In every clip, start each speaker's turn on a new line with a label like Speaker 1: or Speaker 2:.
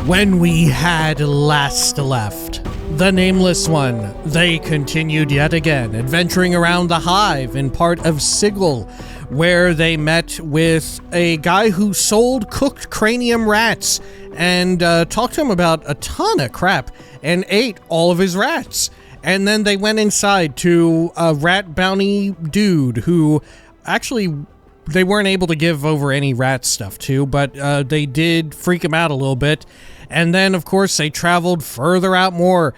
Speaker 1: When we had last left the Nameless One, they continued yet again, adventuring around the Hive in part of Sigil, where they met with a guy who sold cooked cranium rats and talked to him about a ton of crap and ate all of his rats. And then they went inside to a rat bounty dude who actually they weren't able to give over any rat stuff to, but they did freak him out a little bit. And then, of course, they traveled further out more,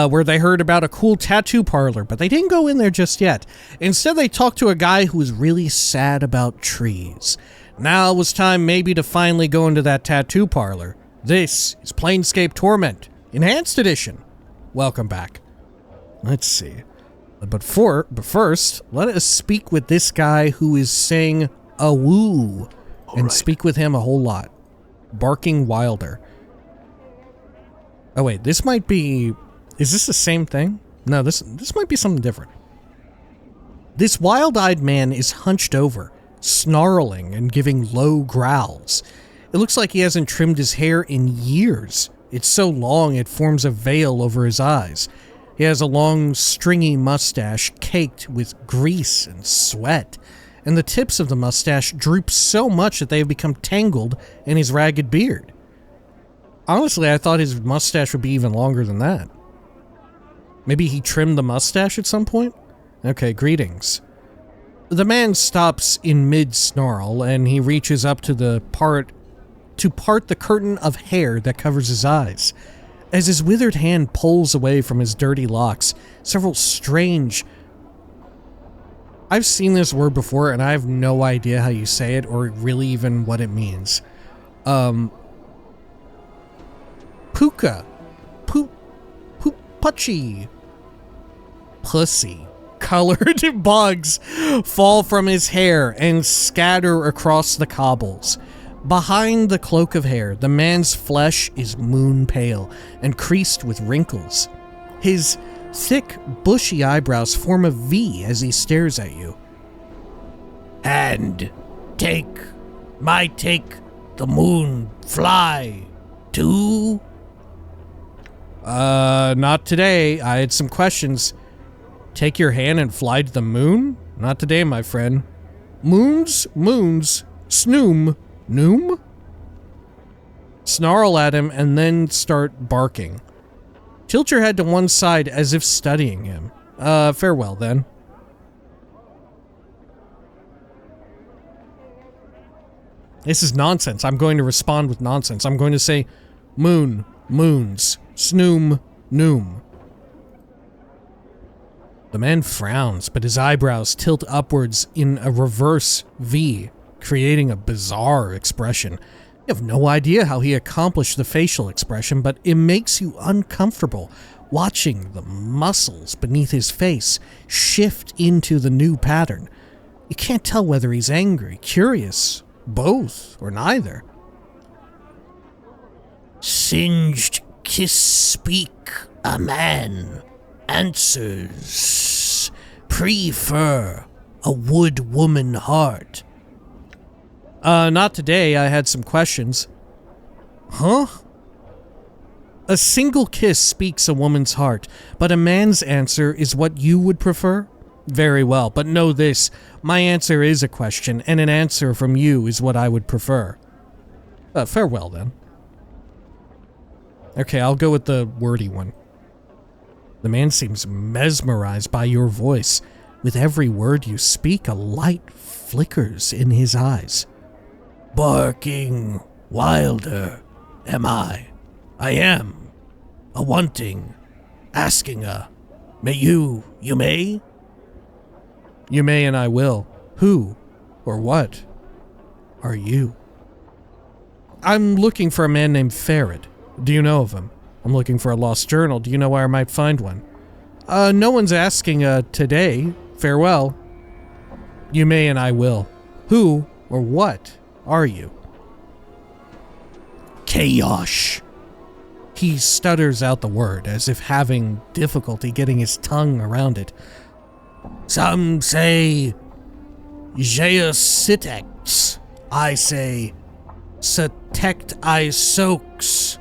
Speaker 1: where they heard about a cool tattoo parlor, but they didn't go in there just yet. Instead, they talked to a guy who was really sad about trees. Now it was time maybe to finally go into that tattoo parlor. This is Planescape Torment, Enhanced Edition. Welcome back. Let's see. But first, let us speak with this guy who is saying a woo, and speak with him a whole lot. Barking Wilder. Oh wait, this might be... Is this the same thing? No, this might be something different. This wild-eyed man is hunched over, snarling and giving low growls. It looks like he hasn't trimmed his hair in years. It's so long it forms a veil over his eyes. He has a long, stringy mustache caked with grease and sweat, and the tips of the mustache droop so much that they have become tangled in his ragged beard. Honestly, I thought his mustache would be even longer than that. Maybe he trimmed the mustache at some point? Okay, greetings. The man stops in mid-snarl, and he reaches up to part the curtain of hair that covers his eyes. As his withered hand pulls away from his dirty locks, several strange... I've seen this word before, and I have no idea how you say it, or really even what it means. Puka. Puchy. Pussy. Colored bugs fall from his hair and scatter across the cobbles. Behind the cloak of hair, the man's flesh is moon pale and creased with wrinkles. His thick, bushy eyebrows form a V as he stares at you. And take the moon fly too? Not today. I had some questions. Take your hand and fly to the moon? Not today, my friend. Moons, snoom. Noom? Snarl at him and then start barking. Tilt your head to one side as if studying him. Farewell then. This is nonsense. I'm going to respond with nonsense. I'm going to say, moon, moons, snoom, noom. The man frowns, but his eyebrows tilt upwards in a reverse V, creating a bizarre expression. You have no idea how he accomplished the facial expression, but it makes you uncomfortable watching the muscles beneath his face shift into the new pattern. You can't tell whether he's angry, curious, both, or neither. Singed kiss speak a man. Answers. Prefer a wood woman heart. Not today. I had some questions. Huh? A single kiss speaks a woman's heart, but a man's answer is what you would prefer? Very well, but know this. My answer is a question, and an answer from you is what I would prefer. Farewell, then. Okay, I'll go with the wordy one. The man seems mesmerized by your voice. With every word you speak, a light flickers in his eyes. Barking Wilder, am I? I am. A wanting, asking a, may you may? You may and I will. Who or what are you? I'm looking for a man named Farad. Do you know of him? I'm looking for a lost journal. Do you know where I might find one? No one's asking, today. Farewell. You may and I will. Who or what are you? Chaos. He stutters out the word as if having difficulty getting his tongue around it. Some say Geositex. I say Satect I soaks.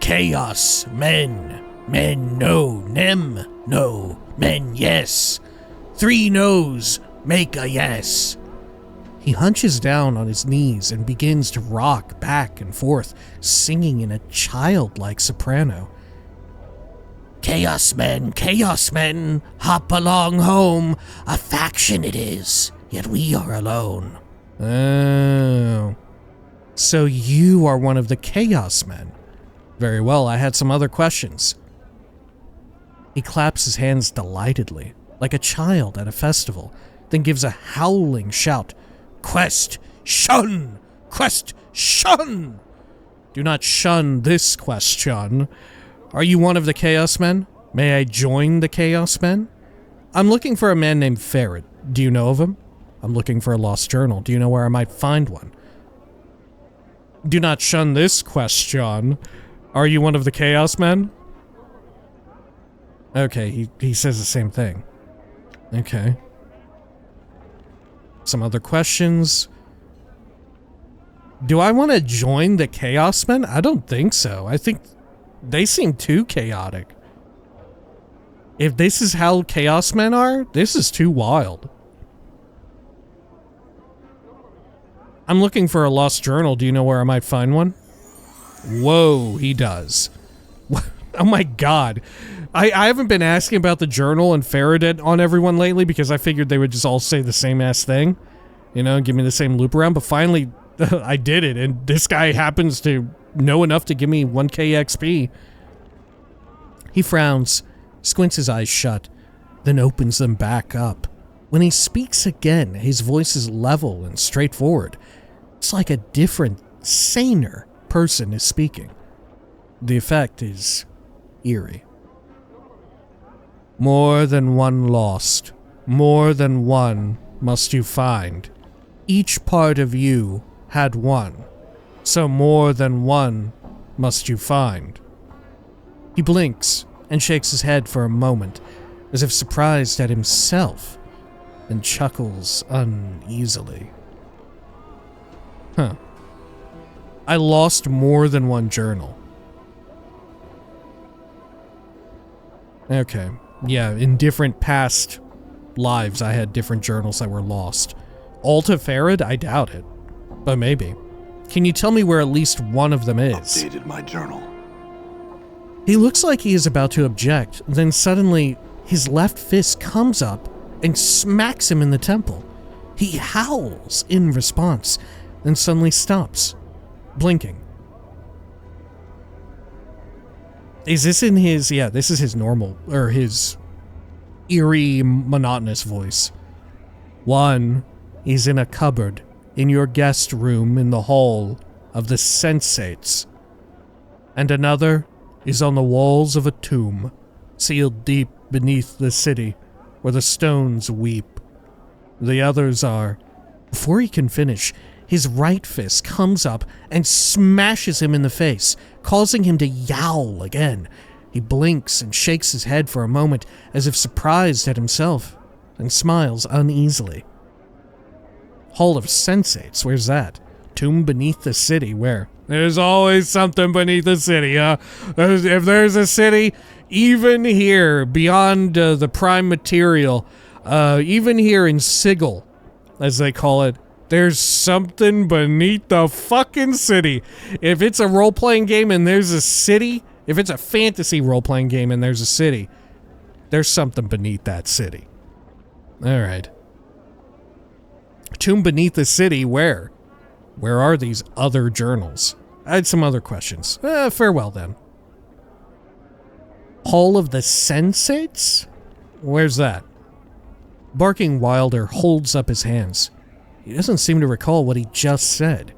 Speaker 1: Chaos, men. Men, no. Nem, no. Men, yes. 3 no's make a yes. He hunches down on his knees and begins to rock back and forth, singing in a childlike soprano. Chaos men, hop along home. A faction it is, yet we are alone. Oh. So you are one of the Chaos Men. Very well, I had some other questions. He claps his hands delightedly, like a child at a festival, then gives a howling shout. Quest, shun! Quest, shun! Do not shun this question. Are you one of the Chaos Men? May I join the Chaos Men? I'm looking for a man named Ferret. Do you know of him? I'm looking for a lost journal. Do you know where I might find one? Do not shun this question. Are you one of the Chaos Men? Okay, he says the same thing. Okay. Some other questions. Do I want to join the Chaos Men? I don't think so. I think they seem too chaotic. If this is how Chaos Men are, this is too wild. I'm looking for a lost journal. Do you know where I might find one? Whoa, he does. Oh my god. I haven't been asking about the journal and Faraday on everyone lately because I figured they would just all say the same ass thing. You know, give me the same loop around. But finally, I did it. And this guy happens to know enough to give me 1k XP. He frowns, squints his eyes shut, then opens them back up. When he speaks again, his voice is level and straightforward. It's like a different, saner person is speaking. The effect is eerie. More than one lost, more than one must you find. Each part of you had one, so more than one must you find. He blinks and shakes his head for a moment, as if surprised at himself, and chuckles uneasily. Huh. I lost more than one journal. Okay. Yeah, in different past lives, I had different journals that were lost. Alta Farad? I doubt it. But maybe. Can you tell me where at least one of them is?
Speaker 2: Updated my journal.
Speaker 1: He looks like he is about to object, then suddenly his left fist comes up and smacks him in the temple. He howls in response, then suddenly stops, blinking. Is this in his, yeah, this is his normal, or his eerie, monotonous voice. One is in a cupboard in your guest room in the hall of the Sensates, and another is on the walls of a tomb, sealed deep beneath the city, where the stones weep. The others are... Before he can finish, his right fist comes up and smashes him in the face, causing him to yowl again. He blinks and shakes his head for a moment, as if surprised at himself, and smiles uneasily. Hall of Sensates, where's that? Tomb beneath the city, where? There's always something beneath the city, huh? If there's a city, even here, beyond the prime material, even here in Sigil, as they call it, there's something beneath the fucking city. If it's a role-playing game and there's a city, if it's a fantasy role-playing game and there's a city, there's something beneath that city. Alright. Tomb beneath the city, where? Where are these other journals? I had some other questions. Farewell then. Hall of the Sensates? Where's that? Barking Wilder holds up his hands. He doesn't seem to recall what he just said.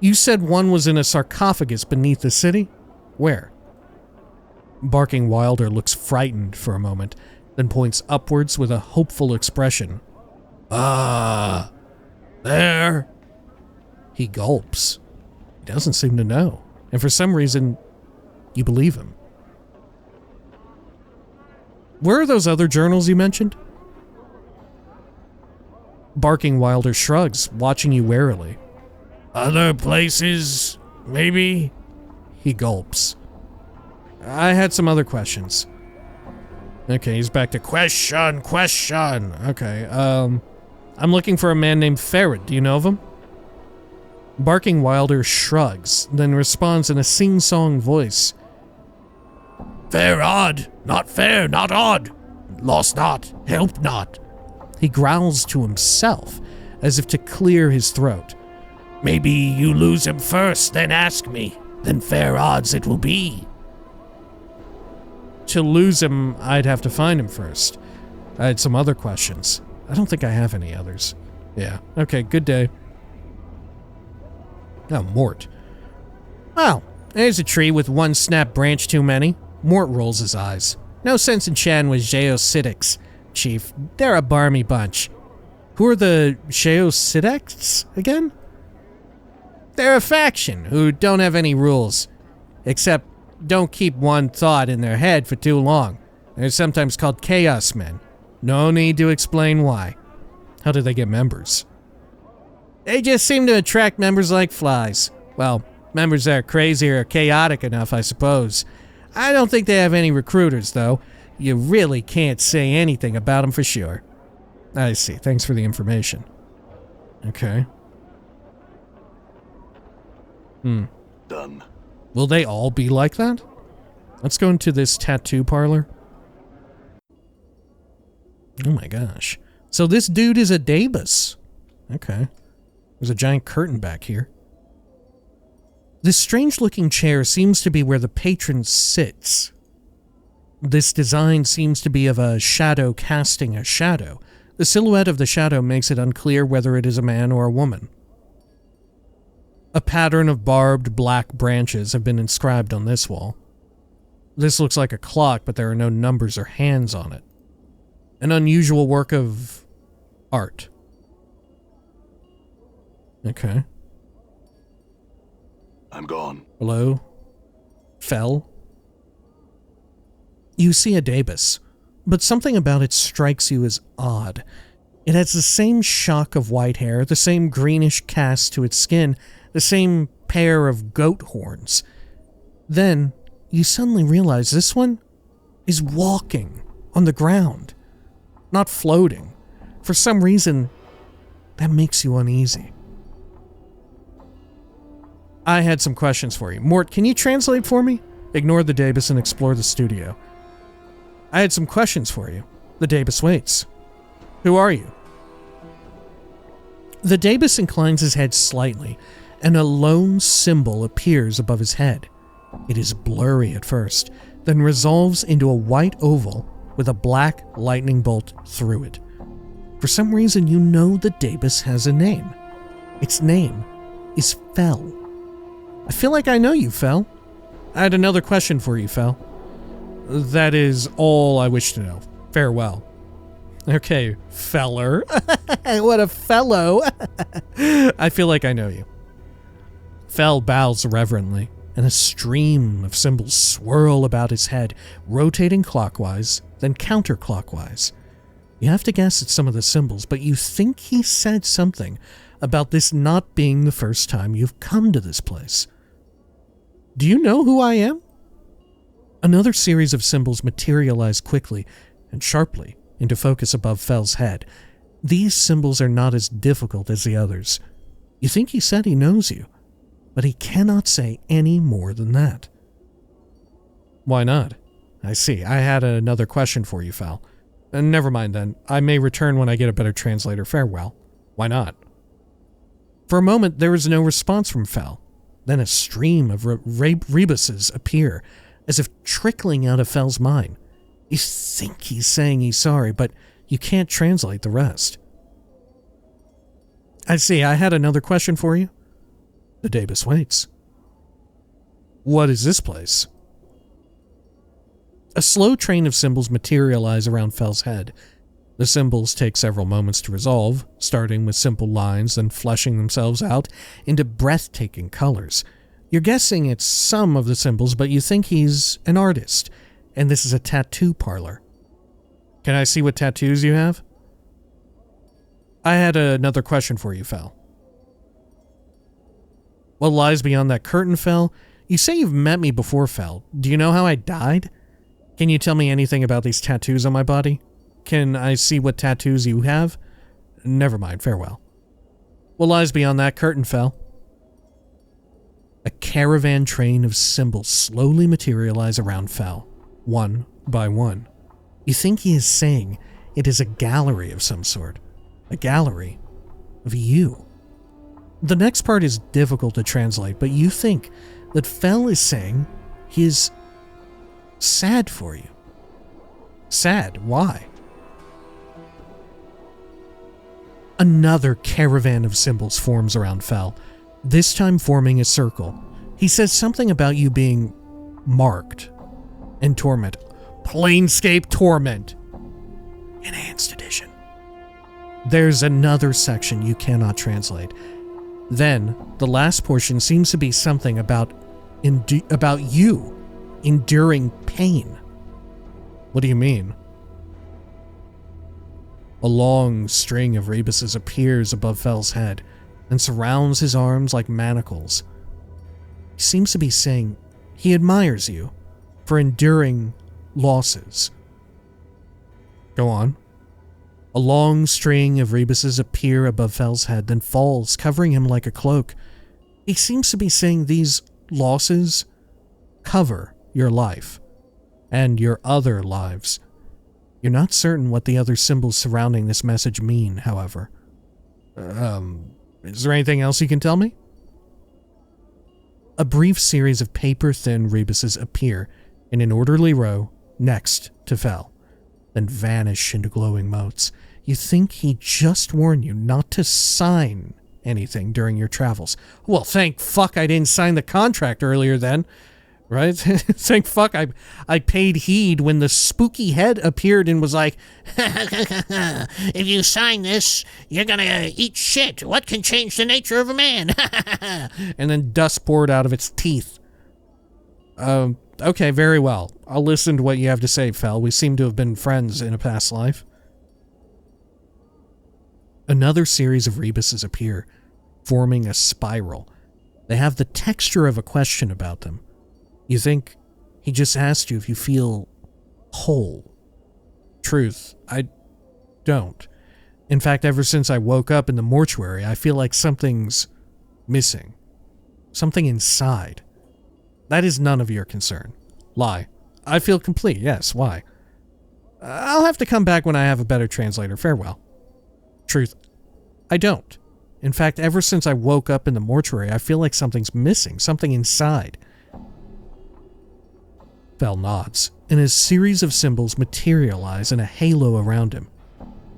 Speaker 1: You said one was in a sarcophagus beneath the city? Where? Barking Wilder looks frightened for a moment, then points upwards with a hopeful expression. Ah, there. He gulps. He doesn't seem to know, and for some reason, you believe him. Where are those other journals you mentioned? Barking Wilder shrugs, watching you warily. Other places, maybe? He gulps. I had some other questions. Okay, he's back to question. Okay, I'm looking for a man named Ferret. Do you know of him? Barking Wilder shrugs, then responds in a sing-song voice. Fair odd, not fair, not odd. Lost not, help not. He growls to himself, as if to clear his throat. Maybe you lose him first, then ask me. Then fair odds it will be. To lose him, I'd have to find him first. I had some other questions. I don't think I have any others. Yeah, okay, good day. Oh, Mort. Well, there's a tree with one snap branch too many. Mort rolls his eyes. No sense in chatting with Geocidics, Chief. They're a barmy bunch. Who are the Geocidics again? They're a faction who don't have any rules. Except don't keep one thought in their head for too long. They're sometimes called Chaos Men. No need to explain why. How do they get members? They just seem to attract members like flies. Well, members that are crazy or chaotic enough, I suppose. I don't think they have any recruiters, though. You really can't say anything about them for sure. I see. Thanks for the information. Okay.
Speaker 2: Done.
Speaker 1: Will they all be like that? Let's go into this tattoo parlor. Oh my gosh. So this dude is a dabus. Okay. There's a giant curtain back here. This strange-looking chair seems to be where the patron sits. This design seems to be of a shadow casting a shadow. The silhouette of the shadow makes it unclear whether it is a man or a woman. A pattern of barbed black branches have been inscribed on this wall. This looks like a clock, but there are no numbers or hands on it. An unusual work of art. Okay.
Speaker 2: I'm gone.
Speaker 1: Hello? Fel? You see a dabus, but something about it strikes you as odd. It has the same shock of white hair, the same greenish cast to its skin, the same pair of goat horns. Then, you suddenly realize this one is walking on the ground, not floating. For some reason, that makes you uneasy. I had some questions for you. Mort, can you translate for me? Ignore the dabus and explore the studio. I had some questions for you. The dabus waits. Who are you? The dabus inclines his head slightly, and a lone symbol appears above his head. It is blurry at first, then resolves into a white oval with a black lightning bolt through it. For some reason, you know the dabus has a name. Its name is Fel. I feel like I know you, Fel. I had another question for you, Fel. That is all I wish to know. Farewell. Okay, feller. What a fellow. I feel like I know you. Fel bows reverently, and a stream of symbols swirl about his head, rotating clockwise, then counterclockwise. You have to guess at some of the symbols, but you think he said something about this not being the first time you've come to this place. Do you know who I am? Another series of symbols materialize quickly and sharply into focus above Fel's head. These symbols are not as difficult as the others. You think he said he knows you, but he cannot say any more than that. Why not? I see. I had another question for you, Fel. Never mind then. I may return when I get a better translator. Farewell. Why not? For a moment, there is no response from Fel. Then a stream of rebuses appear, as if trickling out of Fel's mind. You think he's saying he's sorry, but you can't translate the rest. I see. I had another question for you. The dabus waits. What is this place? A slow train of symbols materialize around Fel's head. The symbols take several moments to resolve, starting with simple lines, then fleshing themselves out into breathtaking colors. You're guessing it's some of the symbols, but you think he's an artist, and this is a tattoo parlor. Can I see what tattoos you have? I had another question for you, Fel. What lies beyond that curtain, Fel? You say you've met me before, Fel. Do you know how I died? Can you tell me anything about these tattoos on my body? Can I see what tattoos you have? Never mind, farewell. What lies beyond that curtain, Fel? A caravan train of symbols slowly materialize around Fel, one by one. You think he is saying it is a gallery of some sort. A gallery of you. The next part is difficult to translate, but you think that Fel is saying he is sad for you. Sad? Why? Another caravan of symbols forms around Fel, this time forming a circle. He says something about you being marked. And Torment. Planescape Torment. Enhanced Edition. There's another section you cannot translate. Then, the last portion seems to be something about you enduring pain. What do you mean? A long string of rebuses appears above Fel's head and surrounds his arms like manacles. He seems to be saying he admires you for enduring losses. Go on. A long string of rebuses appear above Fel's head, then falls, covering him like a cloak. He seems to be saying these losses cover your life and your other lives. You're not certain what the other symbols surrounding this message mean, however. Is there anything else you can tell me? A brief series of paper-thin rebuses appear in an orderly row next to Fel, then vanish into glowing motes. You think he just warned you not to sign anything during your travels. Well, thank fuck I didn't sign the contract earlier then. Right? Thank fuck I paid heed when the spooky head appeared and was like, if you sign this, you're gonna eat shit. What can change the nature of a man? And then dust poured out of its teeth. Okay, very well. I'll listen to what you have to say, Fel. We seem to have been friends in a past life. Another series of rebuses appear, forming a spiral. They have the texture of a question about them. You think he just asked you if you feel whole. Truth, I don't. In fact, ever since I woke up in the mortuary, I feel like something's missing. Something inside. That is none of your concern. Lie. I feel complete, yes, why? I'll have to come back when I have a better translator. Farewell. Truth, I don't. In fact, ever since I woke up in the mortuary, I feel like something's missing. Something inside. Fel nods, and a series of symbols materialize in a halo around him.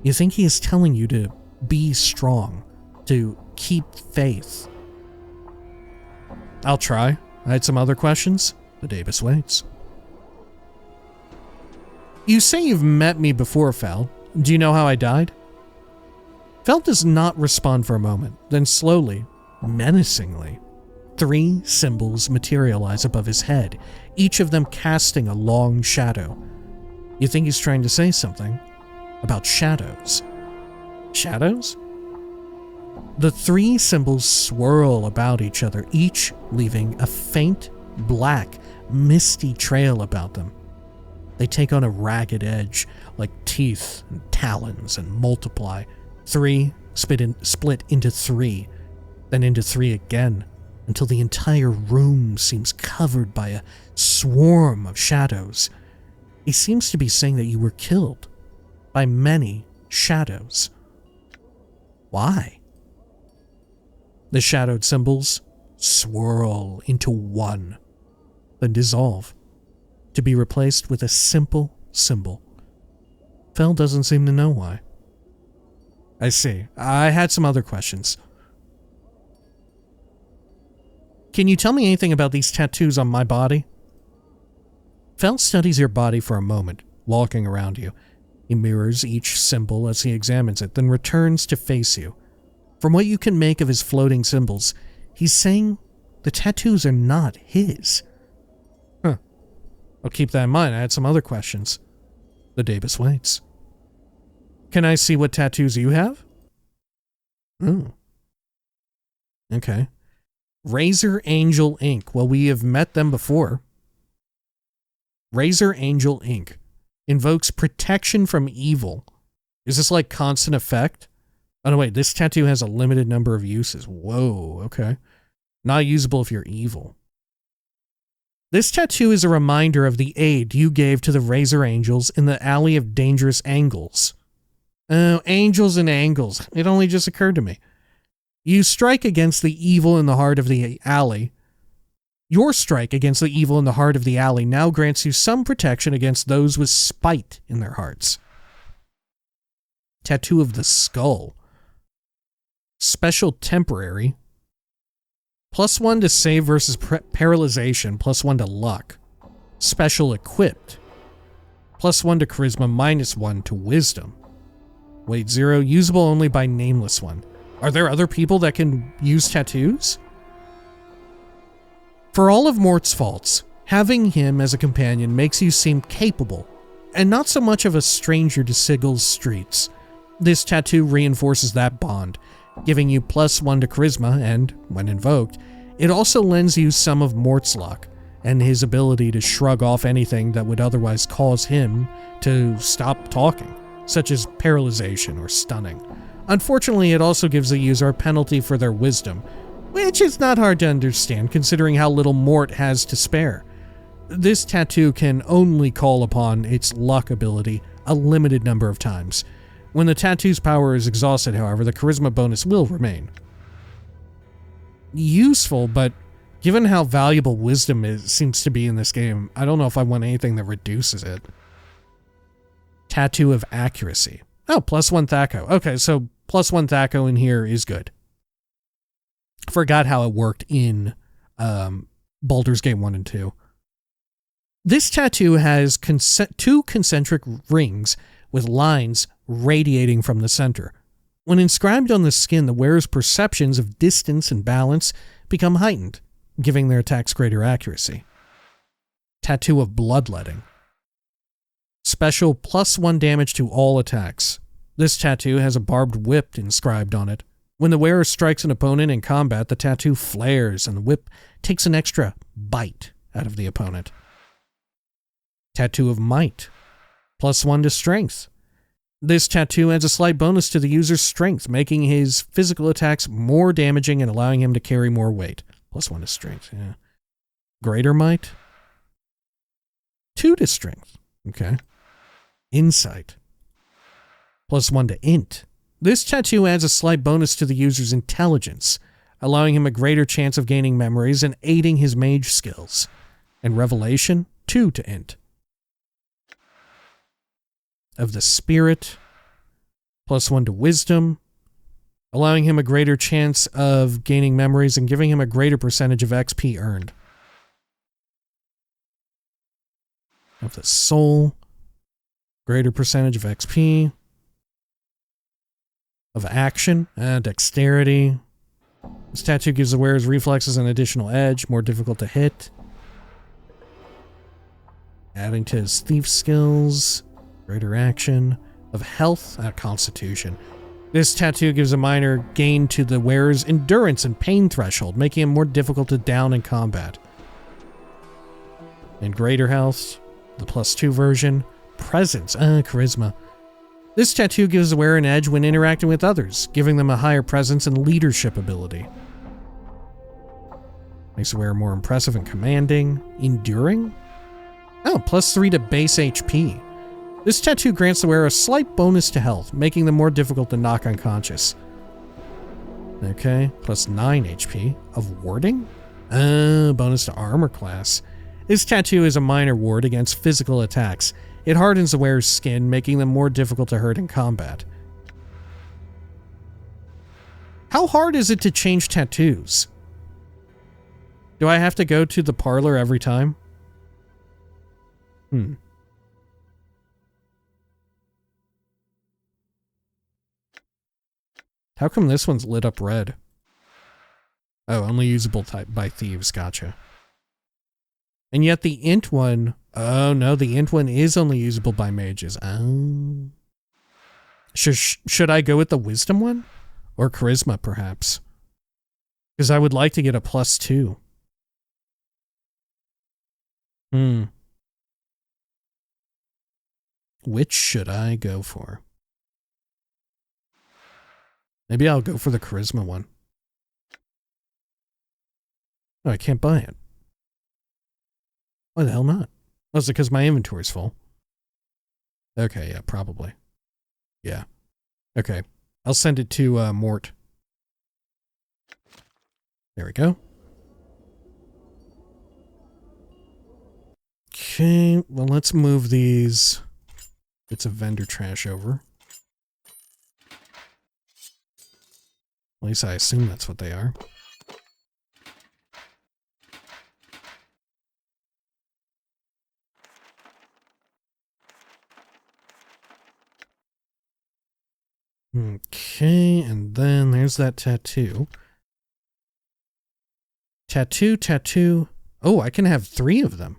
Speaker 1: You think he is telling you to be strong, to keep faith. I'll try. I had some other questions. The dabus waits. You say you've met me before, Fel. Do you know how I died? Fel does not respond for a moment, then slowly, menacingly, 3 symbols materialize above his head, each of them casting a long shadow. You think he's trying to say something about shadows. Shadows? The 3 symbols swirl about each other, each leaving a faint, black, misty trail about them. They take on a ragged edge, like teeth and talons, and multiply. 3 split into 3, then into 3 again, until the entire room seems covered by a swarm of shadows. He seems to be saying that you were killed by many shadows. Why? The shadowed symbols swirl into one, then dissolve, to be replaced with a simple symbol. Fel doesn't seem to know why. I see. I had some other questions. Can you tell me anything about these tattoos on my body? Fel studies your body for a moment, walking around you. He mirrors each symbol as he examines it, then returns to face you. From what you can make of his floating symbols, he's saying the tattoos are not his. Huh. I'll keep that in mind. I had some other questions. The dabus waits. Can I see what tattoos you have? Oh. Okay. Razor Angel Inc. Well, we have met them before. Razor Angel Inc. invokes protection from evil. Is this like constant effect? Oh no, wait, this tattoo has a limited number of uses. Whoa, okay. Not usable if you're evil. This tattoo is a reminder of the aid you gave to the Razor Angels in the Alley of Dangerous Angles. Oh, angels and angles. It only just occurred to me. You strike against the evil in the heart of the alley. Your strike against the evil in the heart of the alley now grants you some protection against those with spite in their hearts. Tattoo of the Skull. Special temporary. +1 to save versus paralyzation, +1 to luck. Special equipped. +1 to charisma, -1 to wisdom. Weight 0, usable only by Nameless One. Are there other people that can use tattoos? For all of Mort's faults, having him as a companion makes you seem capable, and not so much of a stranger to Sigel's streets. This tattoo reinforces that bond, giving you +1 to charisma, and, when invoked, it also lends you some of Mort's luck, and his ability to shrug off anything that would otherwise cause him to stop talking, such as paralyzation or stunning. Unfortunately, it also gives the user a penalty for their wisdom, which is not hard to understand considering how little Mort has to spare. This tattoo can only call upon its luck ability a limited number of times. When the tattoo's power is exhausted, however, the charisma bonus will remain. Useful, but given how valuable wisdom seems to be in this game, I don't know if I want anything that reduces it. Tattoo of Accuracy. Oh, +1 Thaco. Okay, so +1 Thaco in here is good. Forgot how it worked in Baldur's Gate 1 and 2. This tattoo has 2 concentric rings with lines radiating from the center. When inscribed on the skin, the wearer's perceptions of distance and balance become heightened, giving their attacks greater accuracy. Tattoo of Bloodletting. Special +1 damage to all attacks. This tattoo has a barbed whip inscribed on it. When the wearer strikes an opponent in combat, the tattoo flares and the whip takes an extra bite out of the opponent. Tattoo of Might. +1 to strength. This tattoo adds a slight bonus to the user's strength, making his physical attacks more damaging and allowing him to carry more weight. +1 to strength, yeah. Greater Might. 2 to strength. Okay. Insight. +1 to int. This tattoo adds a slight bonus to the user's intelligence, allowing him a greater chance of gaining memories and aiding his mage skills. And revelation, 2 to int. Of the Spirit, +1 to wisdom, allowing him a greater chance of gaining memories and giving him a greater percentage of XP earned. Of the Soul, greater percentage of XP. Of Action, dexterity. This tattoo gives the wearer's reflexes an additional edge, more difficult to hit. Adding to his thief skills. Greater action. Of Health, Constitution. This tattoo gives a minor gain to the wearer's endurance and pain threshold, making him more difficult to down in combat. And Greater Health, the +2 version. Presence, Charisma. This tattoo gives the wearer an edge when interacting with others, giving them a higher presence and leadership ability. Makes the wearer more impressive and commanding. Enduring? Oh, +3 to base HP. This tattoo grants the wearer a slight bonus to health, making them more difficult to knock unconscious. Okay, +9 HP. Of Warding? Bonus to armor class. This tattoo is a minor ward against physical attacks. It hardens the wearer's skin, making them more difficult to hurt in combat. How hard is it to change tattoos? Do I have to go to the parlor every time? How come this one's lit up red? Oh, only usable type by thieves, gotcha. And yet the int one, oh no, the int one is only usable by mages. Oh. Should I go with the wisdom one? Or charisma, perhaps? Because I would like to get a +2. Which should I go for? Maybe I'll go for the charisma one. Oh, I can't buy it. Why the hell not? Oh, is it because my inventory's full? Okay, yeah, probably. Yeah. Okay. I'll send it to Mort. There we go. Okay, well, let's move these bits of vendor trash over. At least I assume that's what they are. Okay, and then there's that tattoo. Tattoo. Oh, I can have 3 of them.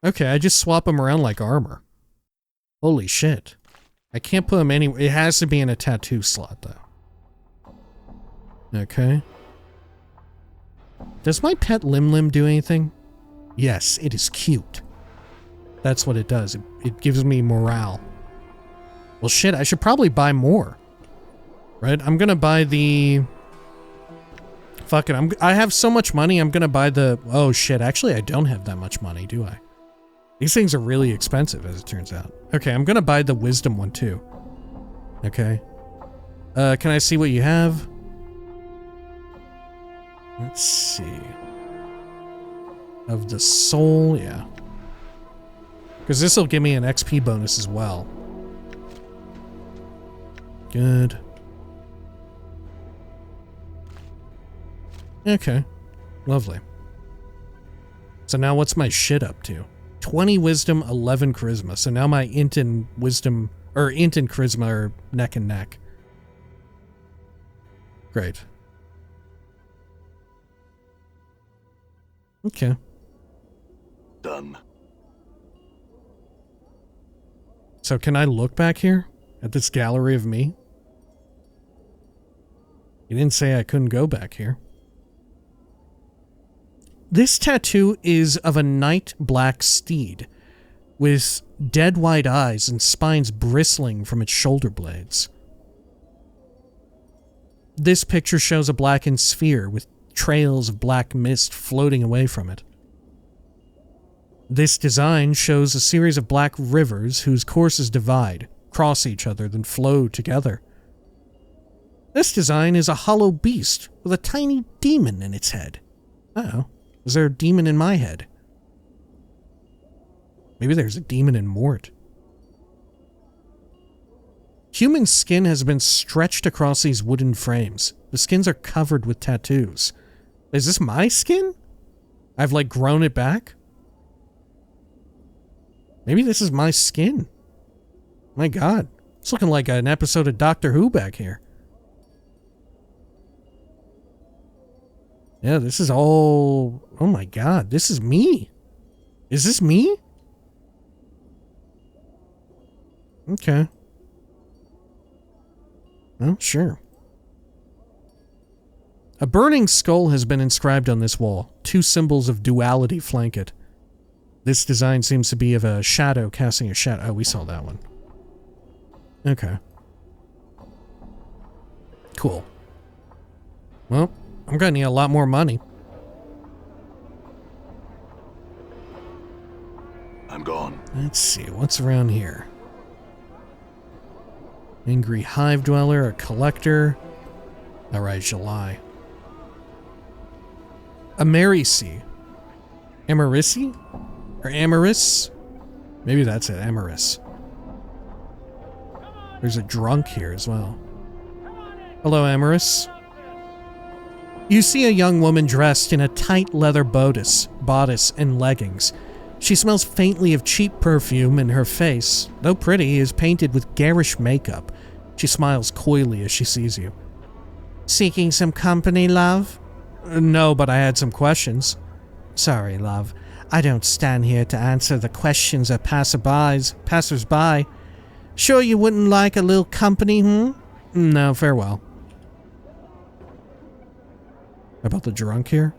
Speaker 1: Okay, I just swap them around like armor. Holy shit. I can't put them anywhere. It has to be in a tattoo slot, though. Okay. Does my pet Lim do anything? Yes, it is cute. That's what it does. It gives me morale. Well, shit, I should probably buy more. Right? I'm gonna buy the... Fuck it, I have so much money, I'm gonna buy the... Oh, shit, actually, I don't have that much money, do I? These things are really expensive, as it turns out. Okay, I'm gonna buy the wisdom one, too. Okay. Can I see what you have? Let's see. Of the soul, yeah. Because this will give me an XP bonus as well. Good. Okay. Lovely. So now what's my shit up to? 20 wisdom, 11 charisma. So now my int and wisdom, or int and charisma are neck and neck. Great. Okay.
Speaker 2: Done.
Speaker 1: So can I look back here at this gallery of me? You didn't say I couldn't go back here. This tattoo is of a night black steed with dead white eyes and spines bristling from its shoulder blades. This picture shows a blackened sphere with trails of black mist floating away from it. This design shows a series of black rivers whose courses divide, cross each other, then flow together. This design is a hollow beast with a tiny demon in its head. Uh-oh. Is there a demon in my head? Maybe there's a demon in Mort. Human skin has been stretched across these wooden frames. The skins are covered with tattoos. Is this my skin? I've like grown it back? Maybe this is my skin. My god. It's looking like an episode of Doctor Who back here. Yeah, this is all... Oh my god, this is me. Is this me? Okay. Well, sure. A burning skull has been inscribed on this wall. 2 symbols of duality flank it. This design seems to be of a shadow casting a shadow. Oh, we saw that one. Okay. Cool. Well, I'm gonna need a lot more money.
Speaker 2: I'm gone.
Speaker 1: Let's see, what's around here? Angry hive dweller, a collector. Alright, July. Amerisi. Amerisi? Or Amaris? Maybe that's it, Amaris. There's a drunk here as well. Hello, Amaris. You see a young woman dressed in a tight leather bodice and leggings. She smells faintly of cheap perfume, and her face, though pretty, is painted with garish makeup. She smiles coyly as she sees you. Seeking some company, love? No, but I had some questions. Sorry, love. I don't stand here to answer the questions of passers-by. Sure you wouldn't like a little company, No, farewell. About the drunk here?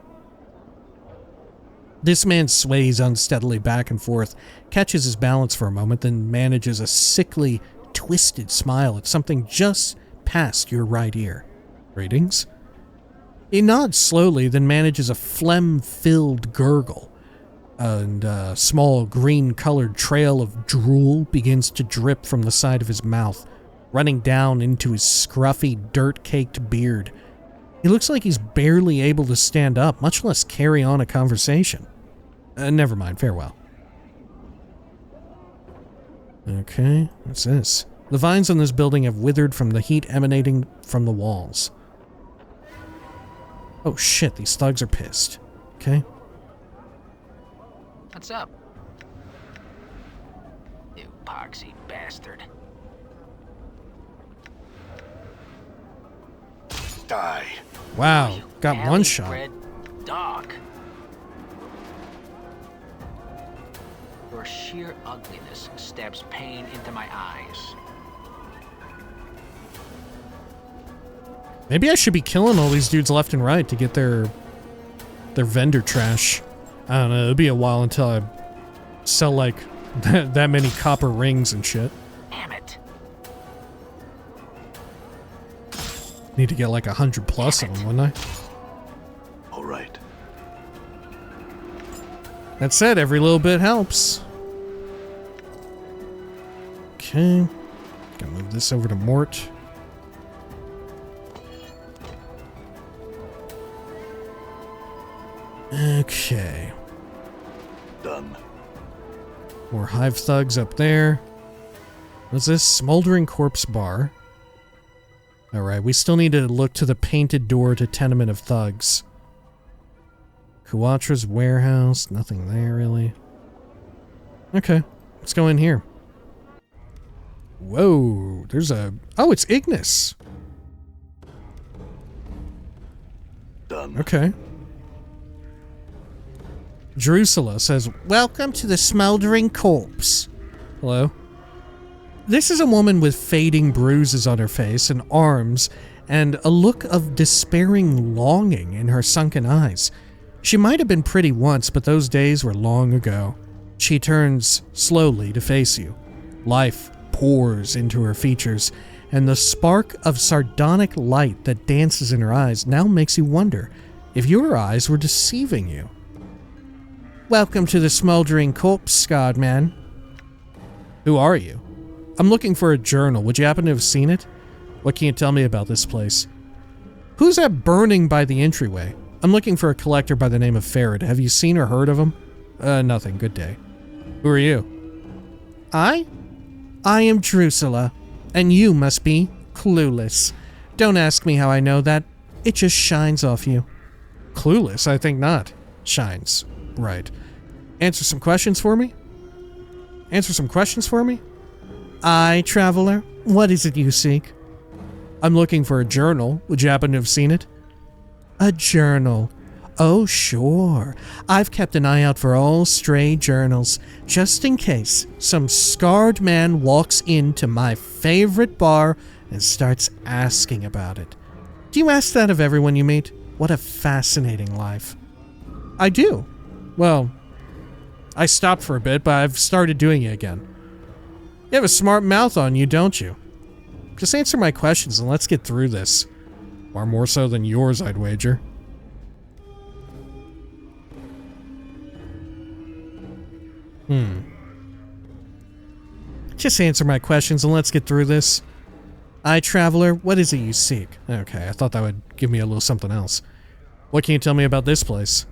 Speaker 1: This man sways unsteadily back and forth, catches his balance for a moment, then manages a sickly, twisted smile at something just past your right ear. Greetings? He nods slowly, then manages a phlegm-filled gurgle, and a small green-colored trail of drool begins to drip from the side of his mouth, running down into his scruffy, dirt-caked beard. He looks like he's barely able to stand up, much less carry on a conversation. Never mind, farewell. Okay, what's this? The vines on this building have withered from the heat emanating from the walls. Oh shit, these thugs are pissed. Okay.
Speaker 3: What's up? You poxy bastard.
Speaker 2: Die.
Speaker 1: Wow, got one shot.
Speaker 3: Alley-bred dog. Your sheer ugliness stabs pain into my eyes.
Speaker 1: Maybe I should be killing all these dudes left and right to get their vendor trash. I don't know, it'll be a while until I sell like that many copper rings and shit.
Speaker 3: Damn it.
Speaker 1: Need to get like 100 plus of them, wouldn't I?
Speaker 2: All right.
Speaker 1: That said, every little bit helps. Okay. Gotta move this over to Mort. Okay.
Speaker 2: Done.
Speaker 1: More hive thugs up there. What's this? Smoldering corpse bar. Alright, we still need to look to the painted door to Tenement of Thugs. Kuatra's warehouse. Nothing there, really. Okay, let's go in here. Whoa, there's a... Oh, it's Ignis.
Speaker 2: Done.
Speaker 1: Okay. Drusilla says, "Welcome to the Smoldering Corpse." Hello? This is a woman with fading bruises on her face and arms, and a look of despairing longing in her sunken eyes. She might have been pretty once, but those days were long ago. She turns slowly to face you. Life pours into her features, and the spark of sardonic light that dances in her eyes now makes you wonder if your eyes were deceiving you. "Welcome to the Smoldering Corpse, Scarred Man." "Who are you?" "I'm looking for a journal. Would you happen to have seen it?" "What can you tell me about this place?" "Who's that burning by the entryway?" "I'm looking for a collector by the name of Farad. Have you seen or heard of him?" Nothing. Good day." "Who are you?" I am Drusilla, and you must be clueless. Don't ask me how I know that. It just shines off you." "Clueless? I think not." "Shines. Right. Answer some questions for me?" "Answer some questions for me?" "Aye, traveler. What is it you seek?" "I'm looking for a journal. Would you happen to have seen it?" "A journal? Oh, sure. I've kept an eye out for all stray journals, just in case some scarred man walks into my favorite bar and starts asking about it. Do you ask that of everyone you meet? What a fascinating life." "I do. Well, I stopped for a bit, but I've started doing it again." "You have a smart mouth on you, don't you?" "Just answer my questions and let's get through this." "Far more so than yours, I'd wager." "Just answer my questions and let's get through this." "Aye, traveler, what is it you seek?" "Okay, I thought that would give me a little something else. What can you tell me about this place?"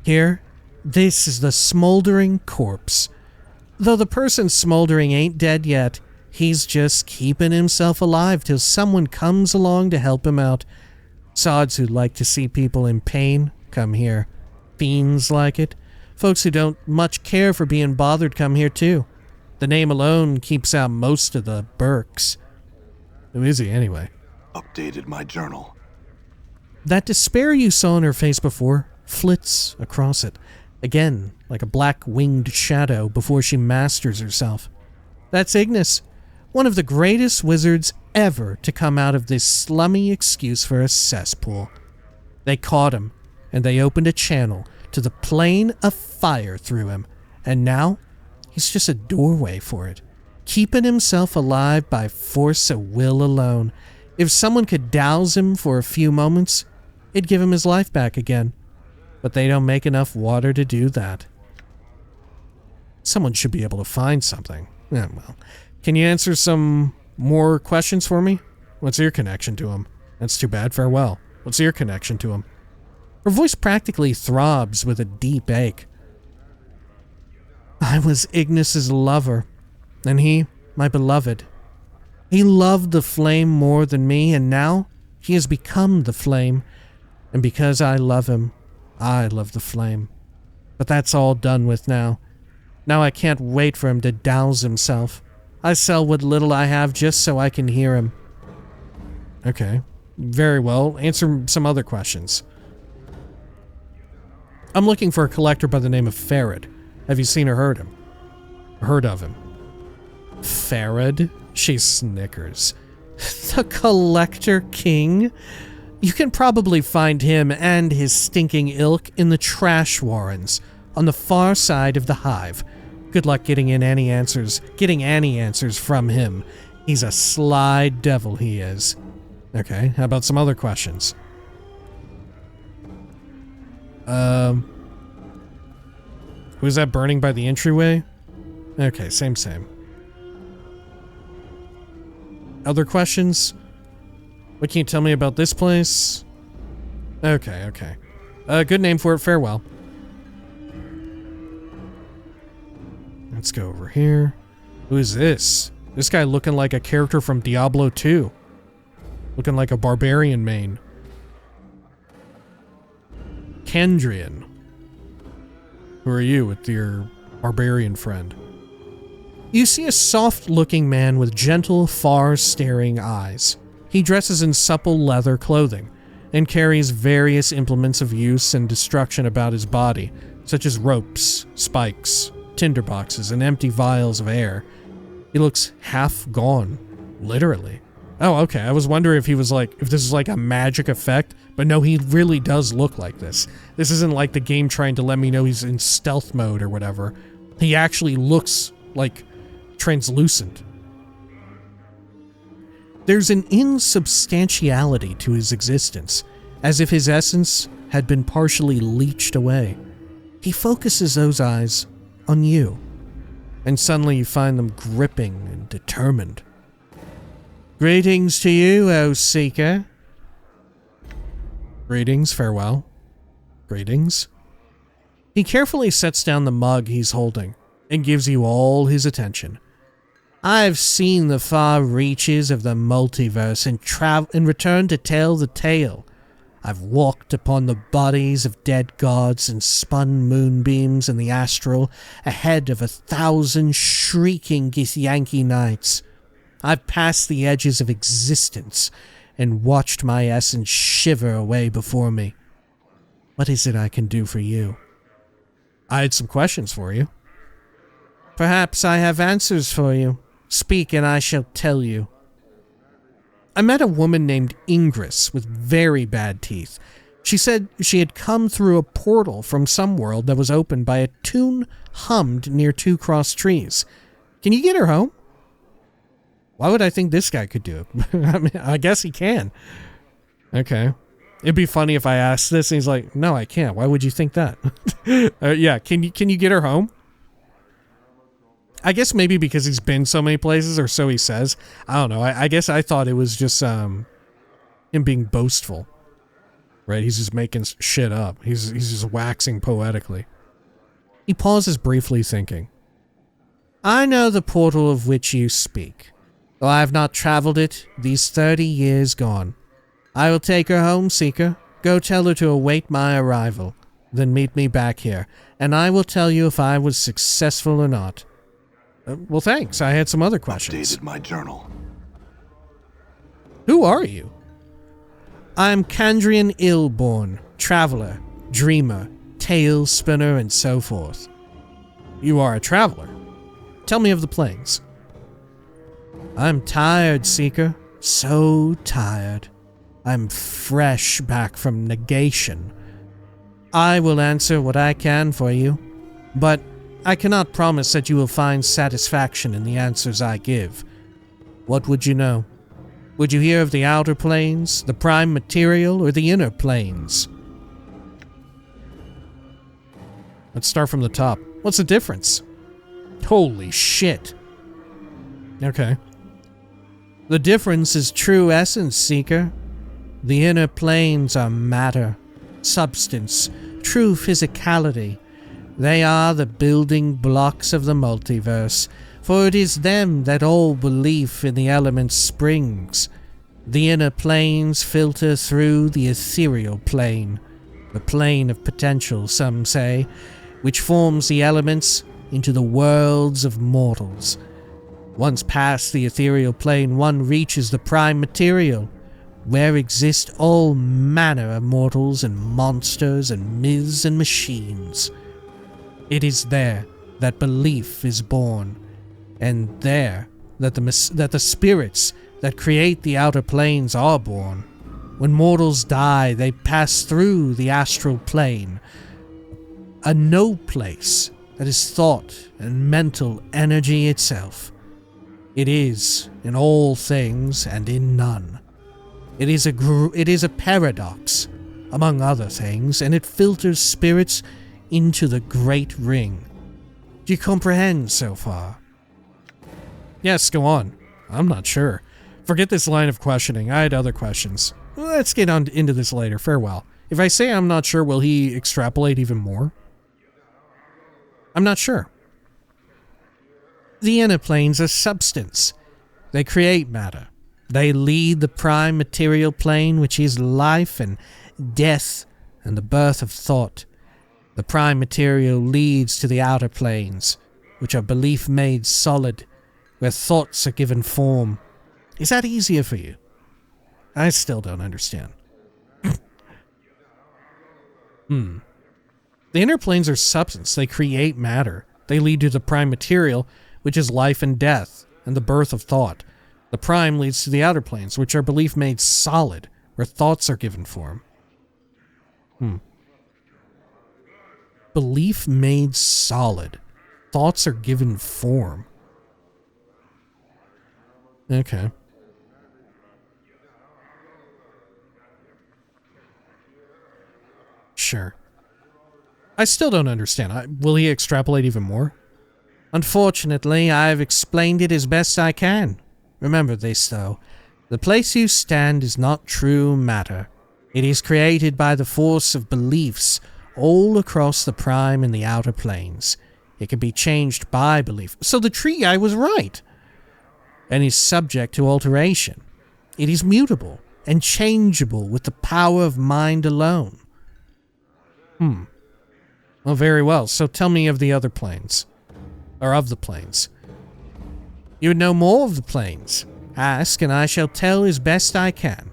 Speaker 1: "Here, this is the Smoldering Corpse. Though the person smoldering ain't dead yet, he's just keeping himself alive till someone comes along to help him out. Sods who'd like to see people in pain come here. Fiends like it. Folks who don't much care for being bothered come here too. The name alone keeps out most of the Burks." "Who is he anyway?"
Speaker 2: Updated my journal.
Speaker 1: That despair you saw in her face before flits across it, again like a black-winged shadow before she masters herself. "That's Ignis, one of the greatest wizards ever to come out of this slummy excuse for a cesspool." They caught him, and they opened a channel to the plane of fire through him, and now he's just a doorway for it, keeping himself alive by force of will alone. If someone could douse him for a few moments, it'd give him his life back again. But they don't make enough water to do that. Someone should be able to find something. Yeah, well. Can you answer some more questions for me? What's your connection to him? That's too bad, farewell. What's your connection to him? Her voice practically throbs with a deep ache. I was Ignis's lover, and he, my beloved. He loved the flame more than me, and now he has become the flame. And because I love him, I love the flame. But that's all done with now. Now I can't wait for him to douse himself. I sell what little I have just so I can hear him. Okay, very well. Answer some other questions. I'm looking for a collector by the name of Farad. Have you seen or heard him? Heard of him? Farad? She snickers. The Collector King? You can probably find him and his stinking ilk in the trash warrens on the far side of the hive. Good luck getting any answers from him. He's a sly devil, he is. Okay, how about some other questions? Who's that burning by the entryway? Okay, same. Other questions? What can you tell me about this place? Okay. Good name for it, farewell. Let's go over here. Who is this? This guy looking like a character from Diablo 2. Looking like a barbarian main. Candrian. Who are you with your barbarian friend? You see a soft-looking man with gentle, far-staring eyes. He dresses in supple leather clothing and carries various implements of use and destruction about his body, such as ropes, spikes, tinderboxes, and empty vials of air. He looks half gone, literally. Oh, okay, I was wondering if this is like a magic effect, but no, he really does look like this. This isn't like the game trying to let me know he's in stealth mode or whatever. He actually looks like translucent. There's an insubstantiality to his existence, as if his essence had been partially leached away. He focuses those eyes on you, and suddenly you find them gripping and determined. Greetings to you, O Seeker. Greetings, farewell. Greetings. He carefully sets down the mug he's holding and gives you all his attention. I've seen the far reaches of the multiverse and returned to tell the tale. I've walked upon the bodies of dead gods and spun moonbeams in the astral ahead of 1,000 shrieking Githyanki nights. I've passed the edges of existence and watched my essence shiver away before me. What is it I can do for you? I had some questions for you. Perhaps I have answers for you. Speak and I shall tell you. I met a woman named Ingress with very bad teeth. She said she had come through a portal from some world that was opened by a tune hummed near 2 crossed trees. Can you get her home? Why would I think this guy could do it? I mean, I guess he can. Okay. It'd be funny if I asked this and he's like, no, I can't. Why would you think that? Yeah, can you get her home? I guess maybe because he's been so many places, or so he says. I don't know. I guess I thought it was just him being boastful. Right? He's just making shit up. He's just waxing poetically. He pauses briefly, thinking. I know the portal of which you speak. Though I have not traveled it these 30 years gone. I will take her home, Seeker. Go tell her to await my arrival. Then meet me back here, and I will tell you if I was successful or not. Well, thanks. I had some other questions.
Speaker 2: Updated my journal.
Speaker 1: Who are you? I'm Candrian Illborn, traveler, dreamer, tale spinner, and so forth. You are a traveler. Tell me of the plains. I'm tired, Seeker. So tired. I'm fresh back from negation. I will answer what I can for you, but I cannot promise that you will find satisfaction in the answers I give. What would you know? Would you hear of the outer planes, the prime material, or the inner planes? Let's start from the top. What's the difference? Holy shit. Okay. The difference is true essence, Seeker. The inner planes are matter, substance, true physicality. They are the building blocks of the multiverse, for it is them that all belief in the elements springs. The inner planes filter through the ethereal plane, the plane of potential, some say, which forms the elements into the worlds of mortals. Once past the ethereal plane, one reaches the prime material, where exist all manner of mortals and monsters and myths and machines. It is there that belief is born, and there that the spirits that create the outer planes are born. When mortals die, they pass through the astral plane, a no place that is thought and mental energy itself. It is in all things and in none. It is a paradox, among other things, and it filters spirits into the great ring. Do you comprehend so far? Yes, go on. I'm not sure. Forget this line of questioning. I had other questions. Let's get on into this later. Farewell. If I say I'm not sure, will he extrapolate even more? I'm not sure. The inner planes are substance. They create matter. They lead the prime material plane, which is life and death and the birth of thought. The prime material leads to the outer planes, which are belief made solid, where thoughts are given form. Is that easier for you? I still don't understand. The inner planes are substance. They create matter. They lead to the prime material, which is life and death, and the birth of thought. The prime leads to the outer planes, which are belief made solid, where thoughts are given form. Belief made solid. Thoughts are given form. Okay. Sure. I still don't understand. Will he extrapolate even more? Unfortunately, I've explained it as best I can. Remember this, though. The place you stand is not true matter. It is created by the force of beliefs all across the prime and the outer planes. It can be changed by belief. So the tree guy was right. And is subject to alteration. It is mutable and changeable with the power of mind alone. Well, very well. So tell me of the other planes. Or of the planes. You would know more of the planes. Ask, and I shall tell as best I can.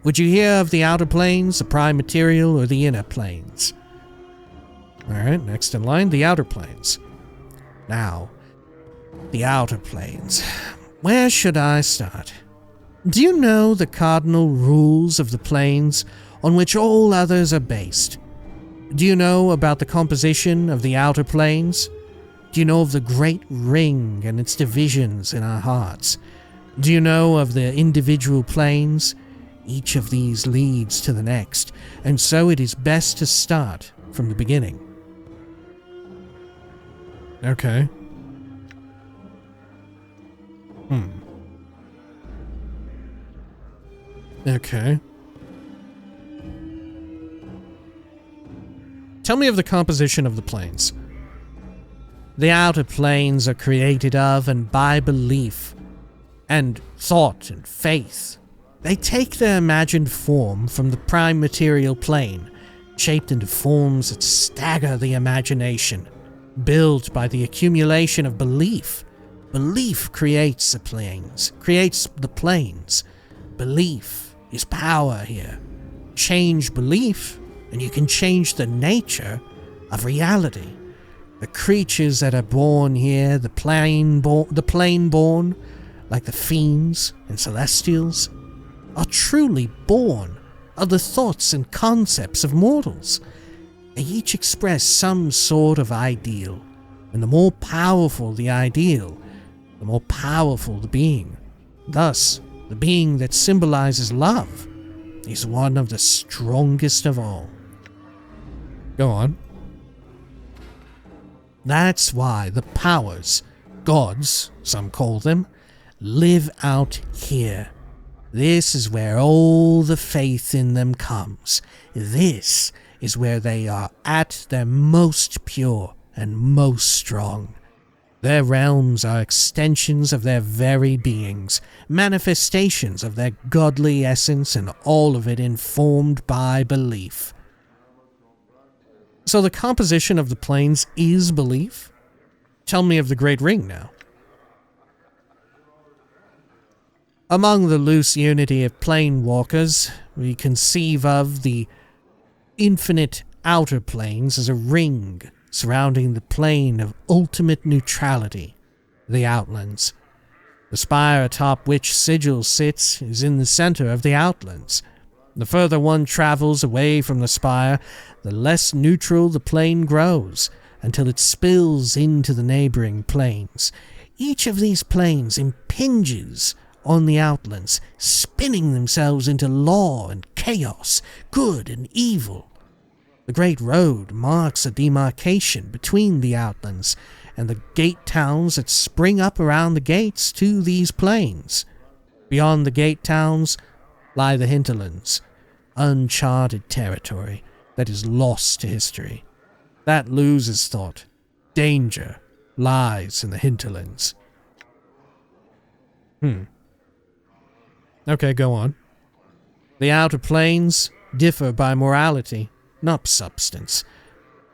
Speaker 1: Would you hear of the outer planes, the prime material, or the inner planes? Alright, next in line, the outer planes. Now, the outer planes. Where should I start? Do you know the cardinal rules of the planes on which all others are based? Do you know about the composition of the outer planes? Do you know of the great ring and its divisions in our hearts? Do you know of the individual planes? Each of these leads to the next, and so it is best to start from the beginning. Okay. Okay. Tell me of the composition of the planes. The outer planes are created of and by belief, and thought and faith. They take their imagined form from the prime material plane, shaped into forms that stagger the imagination, built by the accumulation of belief. Belief creates the planes, Belief is power here. Change belief, and you can change the nature of reality. The creatures that are born here, the plane born, like the fiends and celestials, are truly born of the thoughts and concepts of mortals. They each express some sort of ideal, and the more powerful the ideal, the more powerful the being. Thus, the being that symbolizes love is one of the strongest of all. Go on. That's why the powers, gods, some call them, live out here. This is where all the faith in them comes. This is where they are at their most pure and most strong. Their realms are extensions of their very beings, manifestations of their godly essence, and all of it informed by belief. So the composition of the planes is belief? Tell me of the Great Ring now. Among the loose unity of plane walkers, we conceive of the infinite outer planes as a ring surrounding the plane of ultimate neutrality, the Outlands. The spire atop which Sigil sits is in the center of the Outlands. The further one travels away from the spire, the less neutral the plane grows, until it spills into the neighboring planes. Each of these planes impinges on the Outlands, spinning themselves into law and chaos, good and evil. The Great Road marks a demarcation between the Outlands and the gate towns that spring up around the gates to these plains. Beyond the gate towns lie the hinterlands, uncharted territory that is lost to history. That loses thought. Danger lies in the hinterlands. Okay, go on. The outer planes differ by morality, not substance.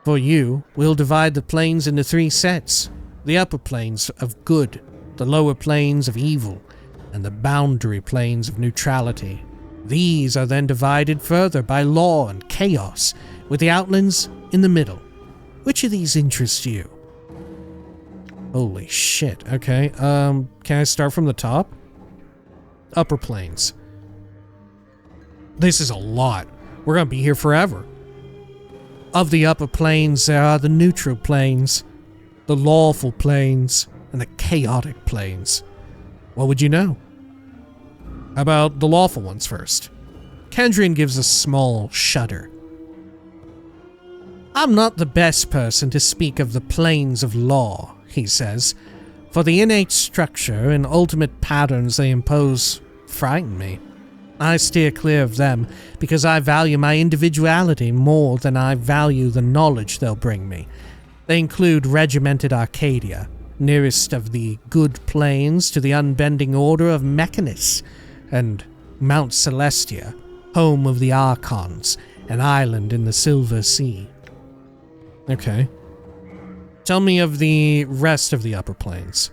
Speaker 1: For you, we'll divide the planes into 3 sets. The upper planes of good, the lower planes of evil, and the boundary planes of neutrality. These are then divided further by law and chaos, with the Outlands in the middle. Which of these interests you? Holy shit, okay. Can I start from the top? Upper planes. This is a lot. We're gonna be here forever. Of the upper planes, there are the neutral planes, the lawful planes, and the chaotic planes. What would you know? How about the lawful ones first? Candrian gives a small shudder. I'm not the best person to speak of the planes of law, he says, for the innate structure and ultimate patterns they impose frighten me. I steer clear of them because I value my individuality more than I value the knowledge they'll bring me. They include regimented Arcadia, nearest of the good planes to the unbending order of Mechanus, and Mount Celestia, home of the Archons, an island in the Silver Sea. Okay. Tell me of the rest of the upper planes.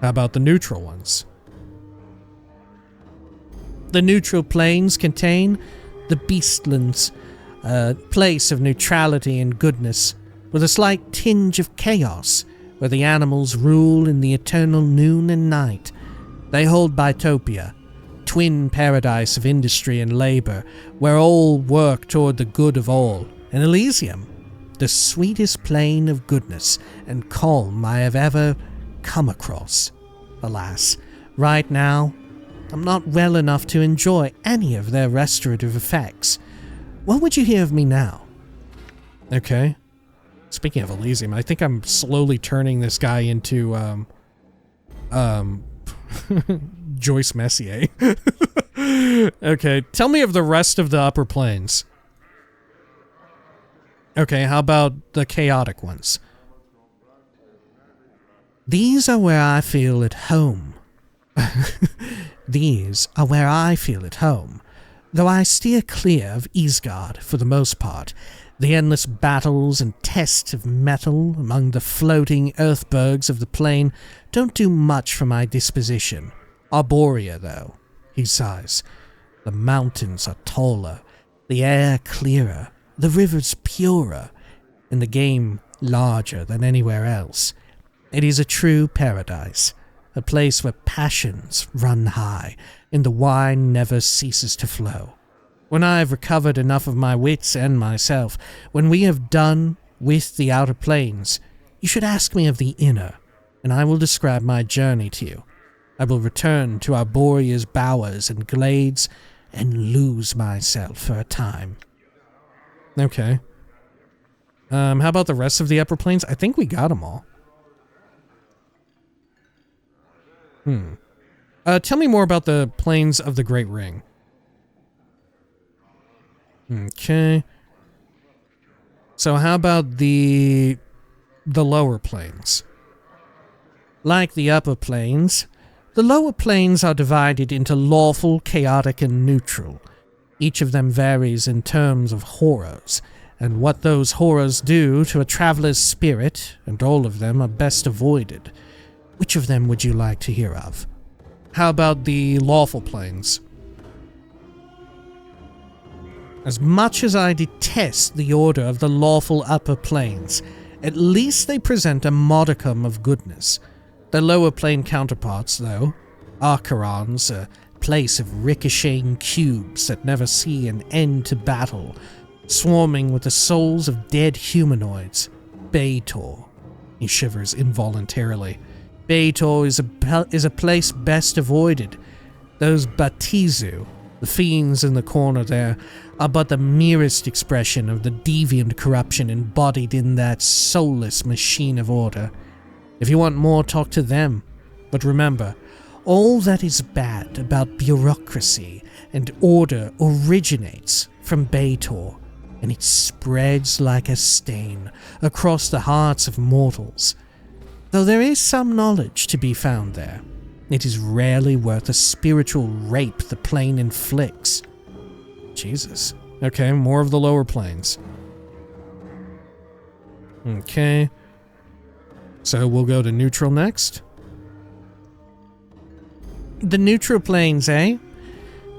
Speaker 1: How about the neutral ones? The neutral planes contain the Beastlands, a place of neutrality and goodness, with a slight tinge of chaos, where the animals rule in the eternal noon and night. They hold Bitopia, twin paradise of industry and labor, where all work toward the good of all, and Elysium, the sweetest plane of goodness and calm I have ever come across. Alas, right now, I'm not well enough to enjoy any of their restorative effects. What would you hear of me now? Okay. Speaking of Elysium, I think I'm slowly turning this guy into, Joyce Messier. Okay, tell me of the rest of the upper planes. Okay, how about the chaotic ones? These are where I feel at home. These are where I feel at home, though I steer clear of Isgard for the most part. The endless battles and tests of metal among the floating earthbergs of the plain don't do much for my disposition. Arborea, though, he sighs. The mountains are taller, the air clearer, the rivers purer, and the game larger than anywhere else. It is a true paradise. a place where passions run high and the wine never ceases to flow. When I have recovered enough of my wits and myself, when we have done with the outer planes, you should ask me of the inner, and I will describe my journey to you. I will return to Arboria's bowers and glades and lose myself for a time. Okay. How about the rest of the upper planes? I think we got them all. Tell me more about the planes of the Great Ring. Okay. So how about the lower planes? Like the upper planes, the lower planes are divided into lawful, chaotic, and neutral. Each of them varies in terms of horrors, and what those horrors do to a traveler's spirit, and all of them are best avoided. Which of them would you like to hear of? How about the lawful planes? As much as I detest the order of the lawful upper planes, at least they present a modicum of goodness. Their lower plane counterparts, though, Archerons, a place of ricocheting cubes that never see an end to battle, swarming with the souls of dead humanoids. Baator. He shivers involuntarily. Baator is a place best avoided. Those Batizu, the fiends in the corner there, are but the merest expression of the deviant corruption embodied in that soulless machine of order. If you want more, talk to them. But remember, all that is bad about bureaucracy and order originates from Baator, and it spreads like a stain across the hearts of mortals. Though there is some knowledge to be found there, it is rarely worth the spiritual rape the plane inflicts. Jesus. Okay, more of the lower planes. Okay. So we'll go to neutral next. The neutral planes, eh?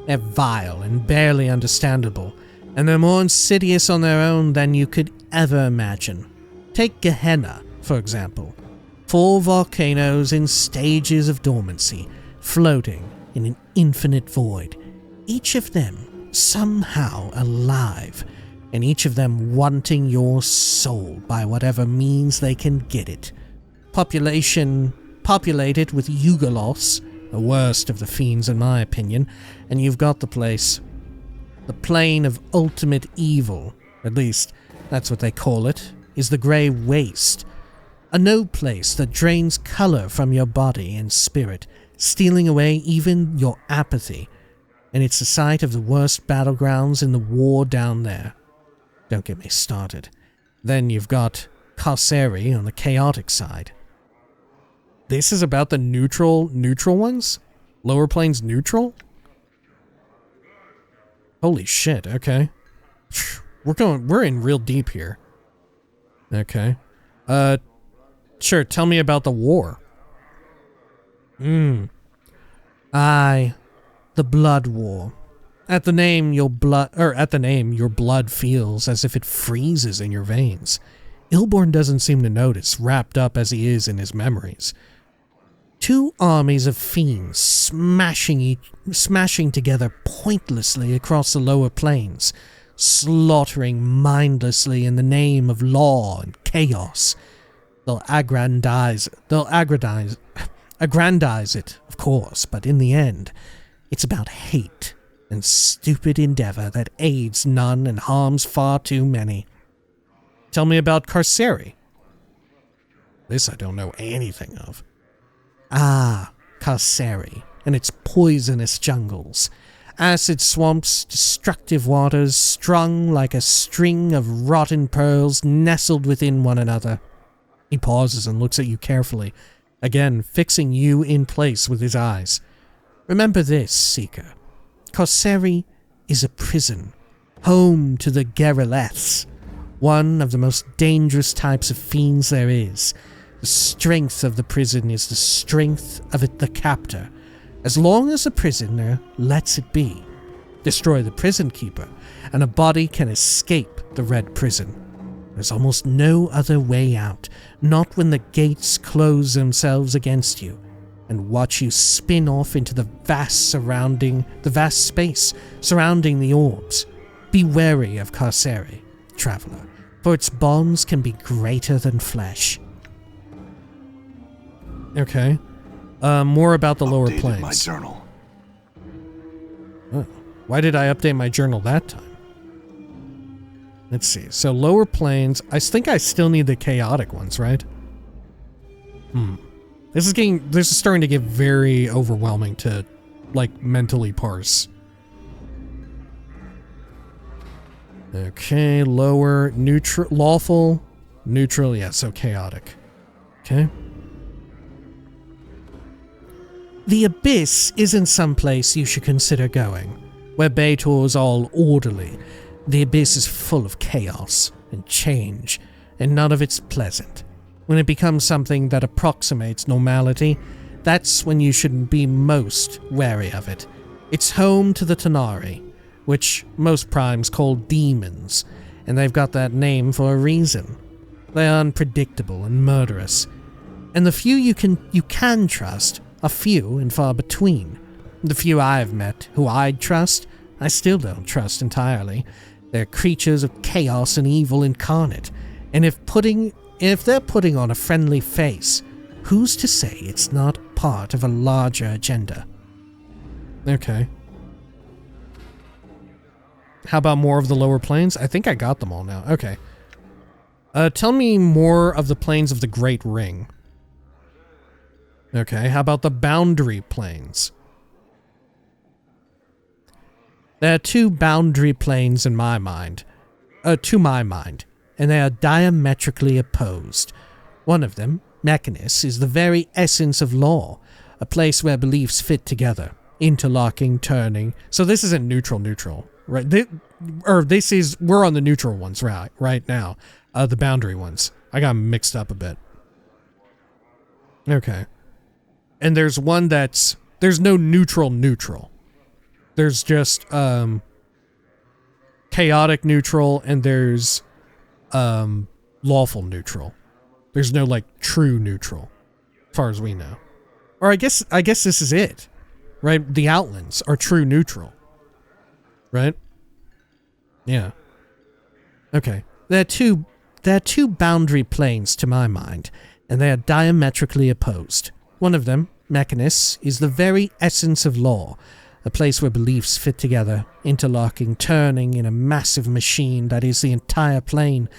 Speaker 1: They're vile and barely understandable, and they're more insidious on their own than you could ever imagine. Take Gehenna, for example. 4 volcanoes in stages of dormancy, floating in an infinite void, each of them somehow alive, and each of them wanting your soul by whatever means they can get it. Populated with Yugalos, the worst of the fiends in my opinion, and you've got the place. The plane of ultimate evil, at least that's what they call it, is the Grey Waste. A no place that drains color from your body and spirit, stealing away even your apathy. And it's the site of the worst battlegrounds in the war down there. Don't get me started. Then you've got Karseri on the chaotic side. This is about the neutral ones? Lower planes neutral? Holy shit, okay. We're in real deep here. Okay. Sure, tell me about the war. Aye, the Blood War. At the name, your blood feels as if it freezes in your veins. Ilborn doesn't seem to notice, wrapped up as he is in his memories. 2 armies of fiends smashing together pointlessly across the lower plains, slaughtering mindlessly in the name of law and chaos. They'll aggrandize it, of course, but in the end, it's about hate and stupid endeavor that aids none and harms far too many. Tell me about Karseri. This I don't know anything of. Ah, Karseri and its poisonous jungles. Acid swamps, destructive waters, strung like a string of rotten pearls nestled within one another. He pauses and looks at you carefully, again fixing you in place with his eyes. Remember this, Seeker. Karseri is a prison, home to the Geraleths, one of the most dangerous types of fiends there is. The strength of the prison is the strength of the captor, as long as the prisoner lets it be. Destroy the prison keeper, and a body can escape the Red Prison. There's almost no other way out, not when the gates close themselves against you. and watch you spin off into the vast space surrounding the orbs. Be wary of Carceri, traveler, for its bonds can be greater than flesh. Okay. More about the lower
Speaker 2: Updated
Speaker 1: planes.
Speaker 2: my journal.
Speaker 1: Oh, why did I update my journal that time? Let's see. So lower planes, I think I still need the chaotic ones, right? This is starting to get very overwhelming to, like, mentally parse. Okay, lower, neutral, lawful, neutral, yeah, so chaotic. Okay. The Abyss isn't someplace you should consider going, where Baator's all orderly. The Abyss is full of chaos and change, and none of it's pleasant. When it becomes something that approximates normality, that's when you should be most wary of it. It's home to the Tanari, which most primes call demons, and they've got that name for a reason. They're unpredictable and murderous, and the few you can trust are few and far between. The few I've met who I'd trust, I still don't trust entirely. They're creatures of chaos and evil incarnate, and if they're putting on a friendly face, who's to say it's not part of a larger agenda? Okay. How about more of the lower planes? I think I got them all now. Okay. Tell me more of the planes of the Great Ring. Okay, how about the boundary planes? There are two boundary planes in my mind. To my mind. And they are diametrically opposed. One of them, Mechanus, is the very essence of law, a place where beliefs fit together, interlocking, turning. So this isn't neutral, right? We're on the neutral ones right now, the boundary ones. I got mixed up a bit. Okay. And there's one there's no neutral. There's just, chaotic neutral, and there's lawful neutral. There's no, like, true neutral, as far as we know. Or I guess this is it, right? The Outlands are true neutral, right? Yeah. Okay. There are two boundary planes to my mind, and they are diametrically opposed. One of them, Mechanus, is the very essence of law, a place where beliefs fit together, interlocking, turning in a massive machine that is the entire plane.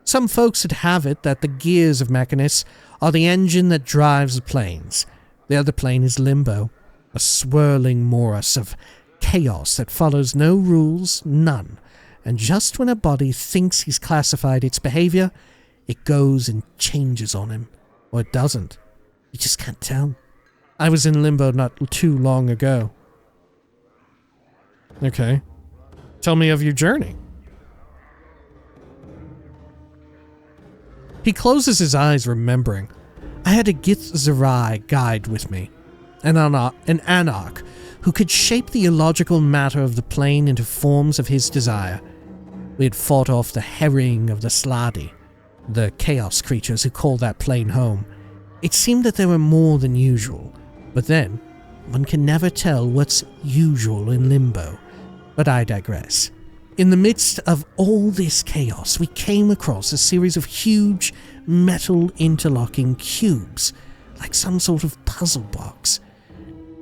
Speaker 1: Some folks would have it that the gears of Mechanus are the engine that drives the planes. The other plane is Limbo, a swirling morass of chaos that follows no rules, none, and just when a body thinks he's classified its behavior, it goes and changes on him, or it doesn't. You just can't tell. I was in Limbo not too long ago. Okay. Tell me of your journey. He closes his eyes, remembering. I had a Githzerai guide with me, an anarch who could shape the illogical matter of the plane into forms of his desire. We had fought off the herring of the Sladi, the chaos creatures who call that plane home. It seemed that they were more than usual, but then, one can never tell what's usual in Limbo. But I digress. In the midst of all this chaos, we came across a series of huge metal interlocking cubes, like some sort of puzzle box.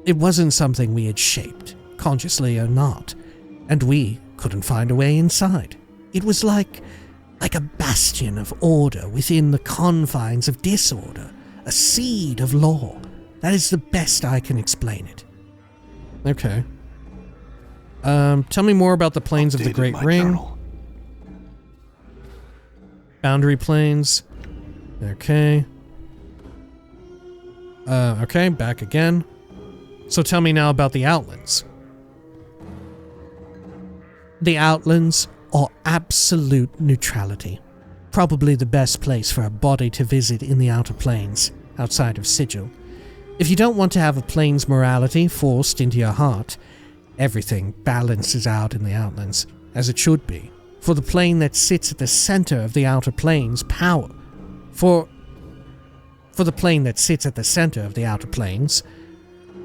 Speaker 1: It wasn't something we had shaped, consciously or not, and we couldn't find a way inside. It was like a bastion of order within the confines of disorder, a seed of law. That is the best I can explain it. Okay. Tell me more about the planes of the Great Ring.
Speaker 2: Journal.
Speaker 1: Boundary planes. Okay. Okay, back again. So tell me now about the Outlands. The Outlands are absolute neutrality. Probably the best place for a body to visit in the Outer Planes, outside of Sigil. If you don't want to have a plane's morality forced into your heart, everything balances out in the Outlands, as it should be. For the plane that sits at the center of the Outer Planes,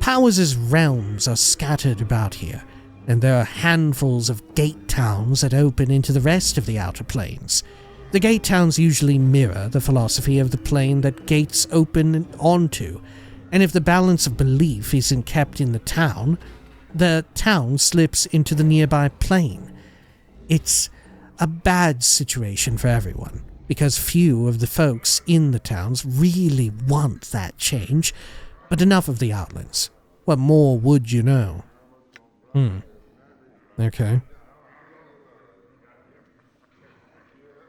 Speaker 1: Powers' realms are scattered about here, and there are handfuls of gate towns that open into the rest of the outer planes. The gate towns usually mirror the philosophy of the plane that gates open onto, and if the balance of belief isn't kept in the town slips into the nearby plane. It's a bad situation for everyone, because few of the folks in the towns really want that change, but enough of the outlands. What more would you know? Okay.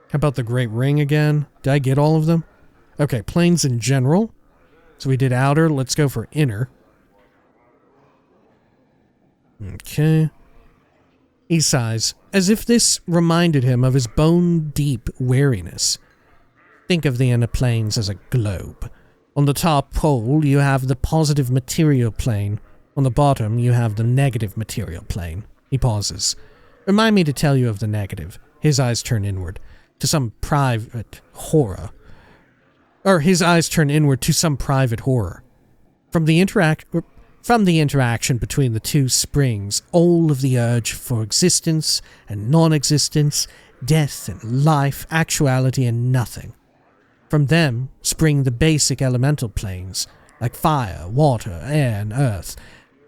Speaker 1: How about the Great Ring again? Did I get all of them? Okay, planes in general. So we did outer, let's go for inner. Okay. He sighs, as if this reminded him of his bone-deep weariness. Think of the inner planes as a globe. On the top pole, you have the positive material plane. On the bottom, you have the negative material plane. He pauses. Remind me to tell you of the negative. His eyes turn inward, to some private horror. His eyes turn inward to some private horror. From the interaction between the two springs all of the urge for existence and non-existence, death and life, actuality and nothing. From them spring the basic elemental planes, like fire, water, air, and earth.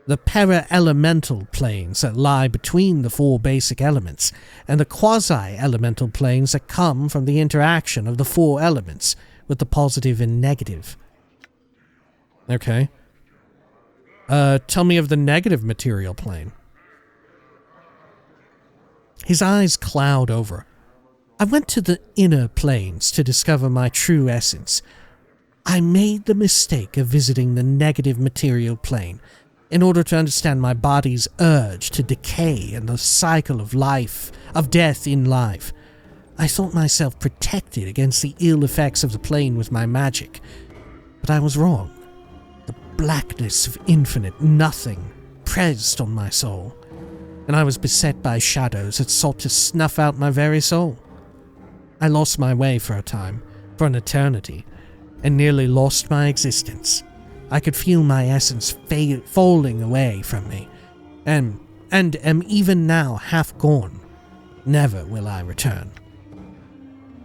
Speaker 1: The para-elemental planes that lie between the four basic elements, and the quasi-elemental planes that come from the interaction of the four elements with the positive and negative. Okay. Tell me of the negative material plane. His eyes cloud over. I went to the inner planes to discover my true essence. I made the mistake of visiting the negative material plane in order to understand my body's urge to decay and the cycle of life, of death in life. I thought myself protected against the ill effects of the plane with my magic, but I was wrong. The blackness of infinite nothing pressed on my soul, and I was beset by shadows that sought to snuff out my very soul. I lost my way for a time, for an eternity, and nearly lost my existence. I could feel my essence falling away from me, and am even now half gone. Never will I return.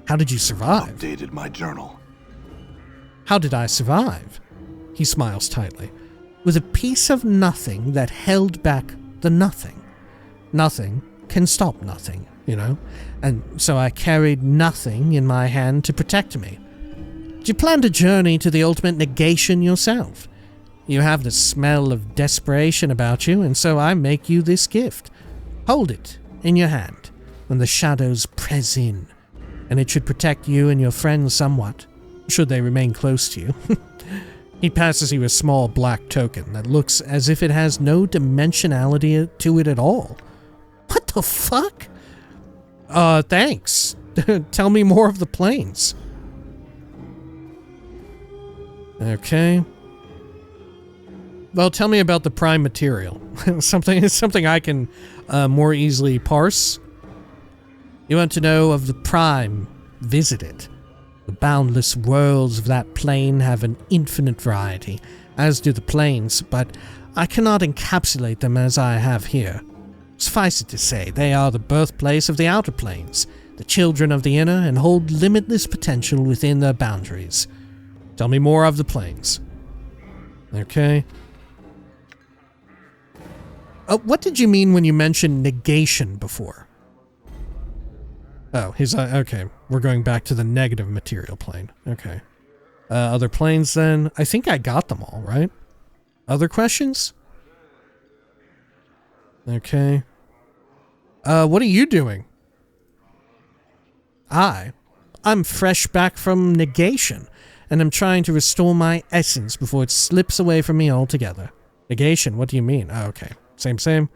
Speaker 1: How did you survive?
Speaker 2: Updated my journal.
Speaker 1: How did I survive? He smiles tightly. With a piece of nothing that held back the nothing. Nothing can stop nothing, you know? And so I carried nothing in my hand to protect me. You planned a journey to the ultimate negation yourself. You have the smell of desperation about you, and so I make you this gift. Hold it in your hand when the shadows press in, and it should protect you and your friends somewhat, should they remain close to you. He passes you a small black token that looks as if it has no dimensionality to it at all. What the fuck? Thanks. Tell me more of the planes. Okay. Well, tell me about the prime material. something I can more easily parse. You want to know of the prime? Visit it. The boundless worlds of that plane have an infinite variety, as do the planes, but I cannot encapsulate them as I have here. Suffice it to say, they are the birthplace of the outer planes, the children of the inner, and hold limitless potential within their boundaries. Tell me more of the planes. Okay. What did you mean when you mentioned negation before? Oh, okay. We're going back to the negative material plane. Okay. Other planes then? I think I got them all, right? Other questions? Okay. What are you doing? I'm fresh back from negation, and I'm trying to restore my essence before it slips away from me altogether. Negation, what do you mean? Oh, okay. Same.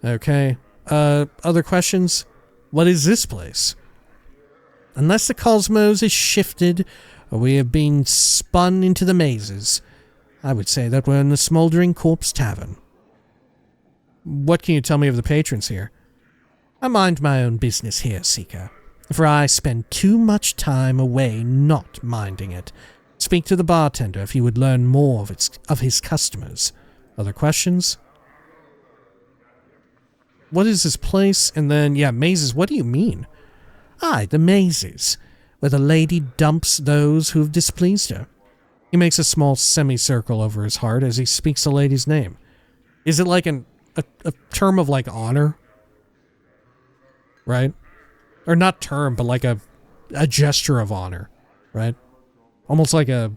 Speaker 1: Okay. Other questions? What is this place? Unless the cosmos is shifted, or we have been spun into the mazes, I would say that we're in the Smoldering Corpse Tavern. What can you tell me of the patrons here? I mind my own business here, Seeker, for I spend too much time away not minding it. Speak to the bartender if you would learn more of his customers. Other questions? What is this place? And then, yeah, mazes. What do you mean? Aye, the mazes, where the lady dumps those who've displeased her. He makes a small semicircle over his heart as he speaks the lady's name. Is it like a term of like honor? Right? Or not term, but like a gesture of honor, right? Almost like a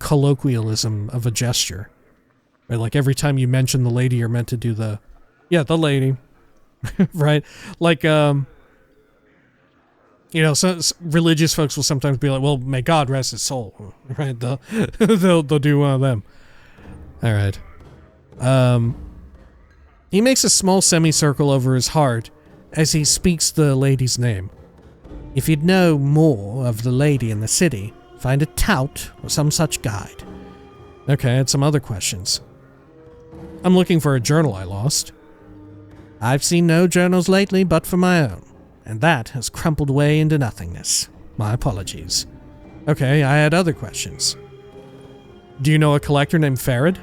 Speaker 1: colloquialism of a gesture. Right? Like every time you mention the lady, you're meant to do the lady. Right? Like, you know, so religious folks will sometimes be like, well, may God rest his soul. Right? They'll do one of them. All right. He makes a small semicircle over his heart as he speaks the lady's name. If you'd know more of the lady in the city, find a tout or some such guide. Okay, I had some other questions. I'm looking for a journal I lost. I've seen no journals lately but for my own, and that has crumpled away into nothingness. My apologies. Okay, I had other questions. Do you know a collector named Farad?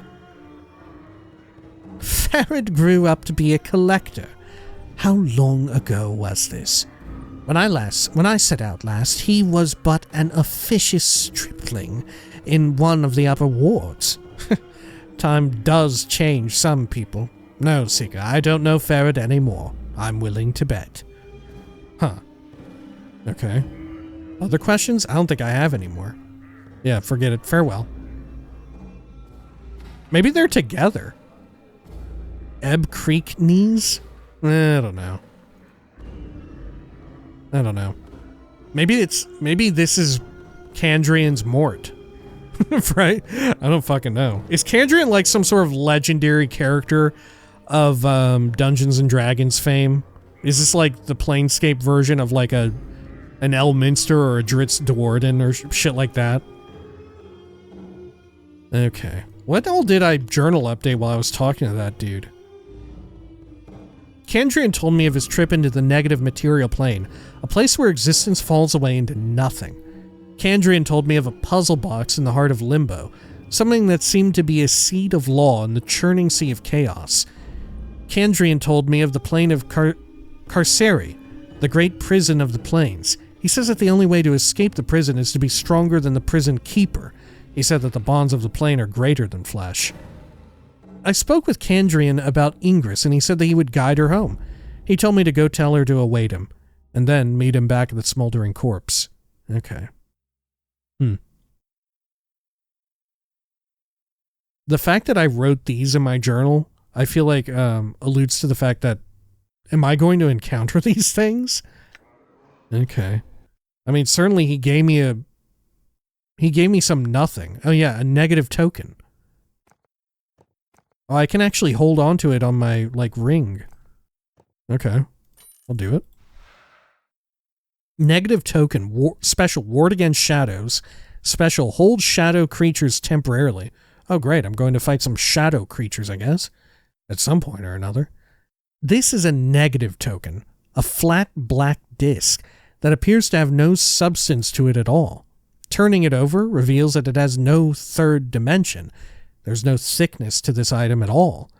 Speaker 1: Farad grew up to be a collector. How long ago was this? When I set out last, he was but an officious stripling in one of the upper wards. Time does change some people. No, Seeker, I don't know Farad anymore. I'm willing to bet. Huh. Okay. Other questions? I don't think I have any more. Yeah, forget it. Farewell. Maybe they're together. Ebb Creek knees? I don't know. Maybe this is Candrian's Mort. Right? I don't fucking know. Is Candrian like some sort of legendary character of Dungeons and Dragons fame? Is this like the Planescape version of like an Elminster or a Dritz Duarden or shit like that? Okay. What all did I journal update while I was talking to that dude? Candrian told me of his trip into the negative material plane, a place where existence falls away into nothing. Candrian told me of a puzzle box in the heart of Limbo, something that seemed to be a seed of law in the churning sea of chaos. Candrian told me of the plane of Carceri, the great prison of the plains. He says that the only way to escape the prison is to be stronger than the prison keeper. He said that the bonds of the plane are greater than flesh. I spoke with Candrian about Ingress, and he said that he would guide her home. He told me to go tell her to await him, and then meet him back at the smoldering corpse. Okay. The fact that I wrote these in my journal, I feel like alludes to the fact that, am I going to encounter these things? Okay. I mean, certainly he gave me some nothing. Oh yeah, a negative token. Oh, I can actually hold on to it on my, like, ring. Okay. I'll do it. Negative token. Special. Ward against shadows. Special. Hold shadow creatures temporarily. Oh, great. I'm going to fight some shadow creatures, I guess. At some point or another. This is a negative token. A flat black disc that appears to have no substance to it at all. Turning it over reveals that it has no third dimension. There's no thickness to this item at all.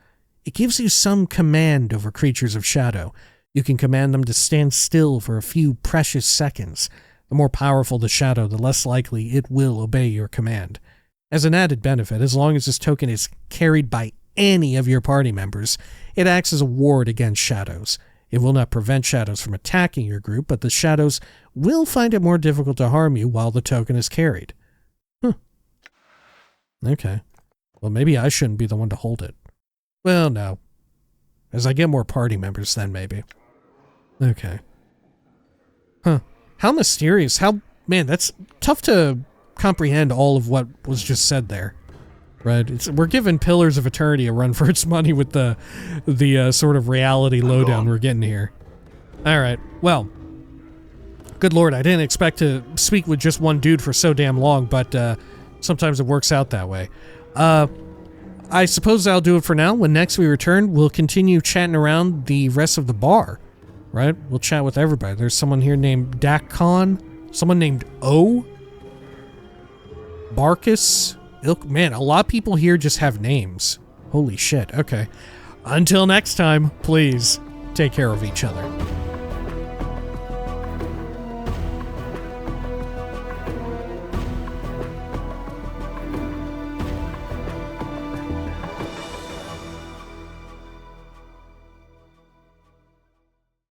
Speaker 1: It gives you some command over creatures of shadow. You can command them to stand still for a few precious seconds. The more powerful the shadow, the less likely it will obey your command. As an added benefit, as long as this token is carried by any of your party members, it acts as a ward against shadows. It will not prevent shadows from attacking your group, but the shadows will find it more difficult to harm you while the token is carried. Okay. Well, maybe I shouldn't be the one to hold it. Well, no. As I get more party members, then maybe. Okay. How mysterious. Man, that's tough to comprehend all of what was just said there. Right? We're giving Pillars of Eternity a run for its money with the sort of reality lowdown we're getting here. Alright, well. Good lord, I didn't expect to speak with just one dude for so damn long, but sometimes it works out that way. I suppose that'll do it for now. When next we return, we'll continue chatting around the rest of the bar. Right? We'll chat with everybody. There's someone here named Dakcon. Someone named O. Barkus. Man, a lot of people here just have names. Holy shit. Okay. Until next time, please take care of each other.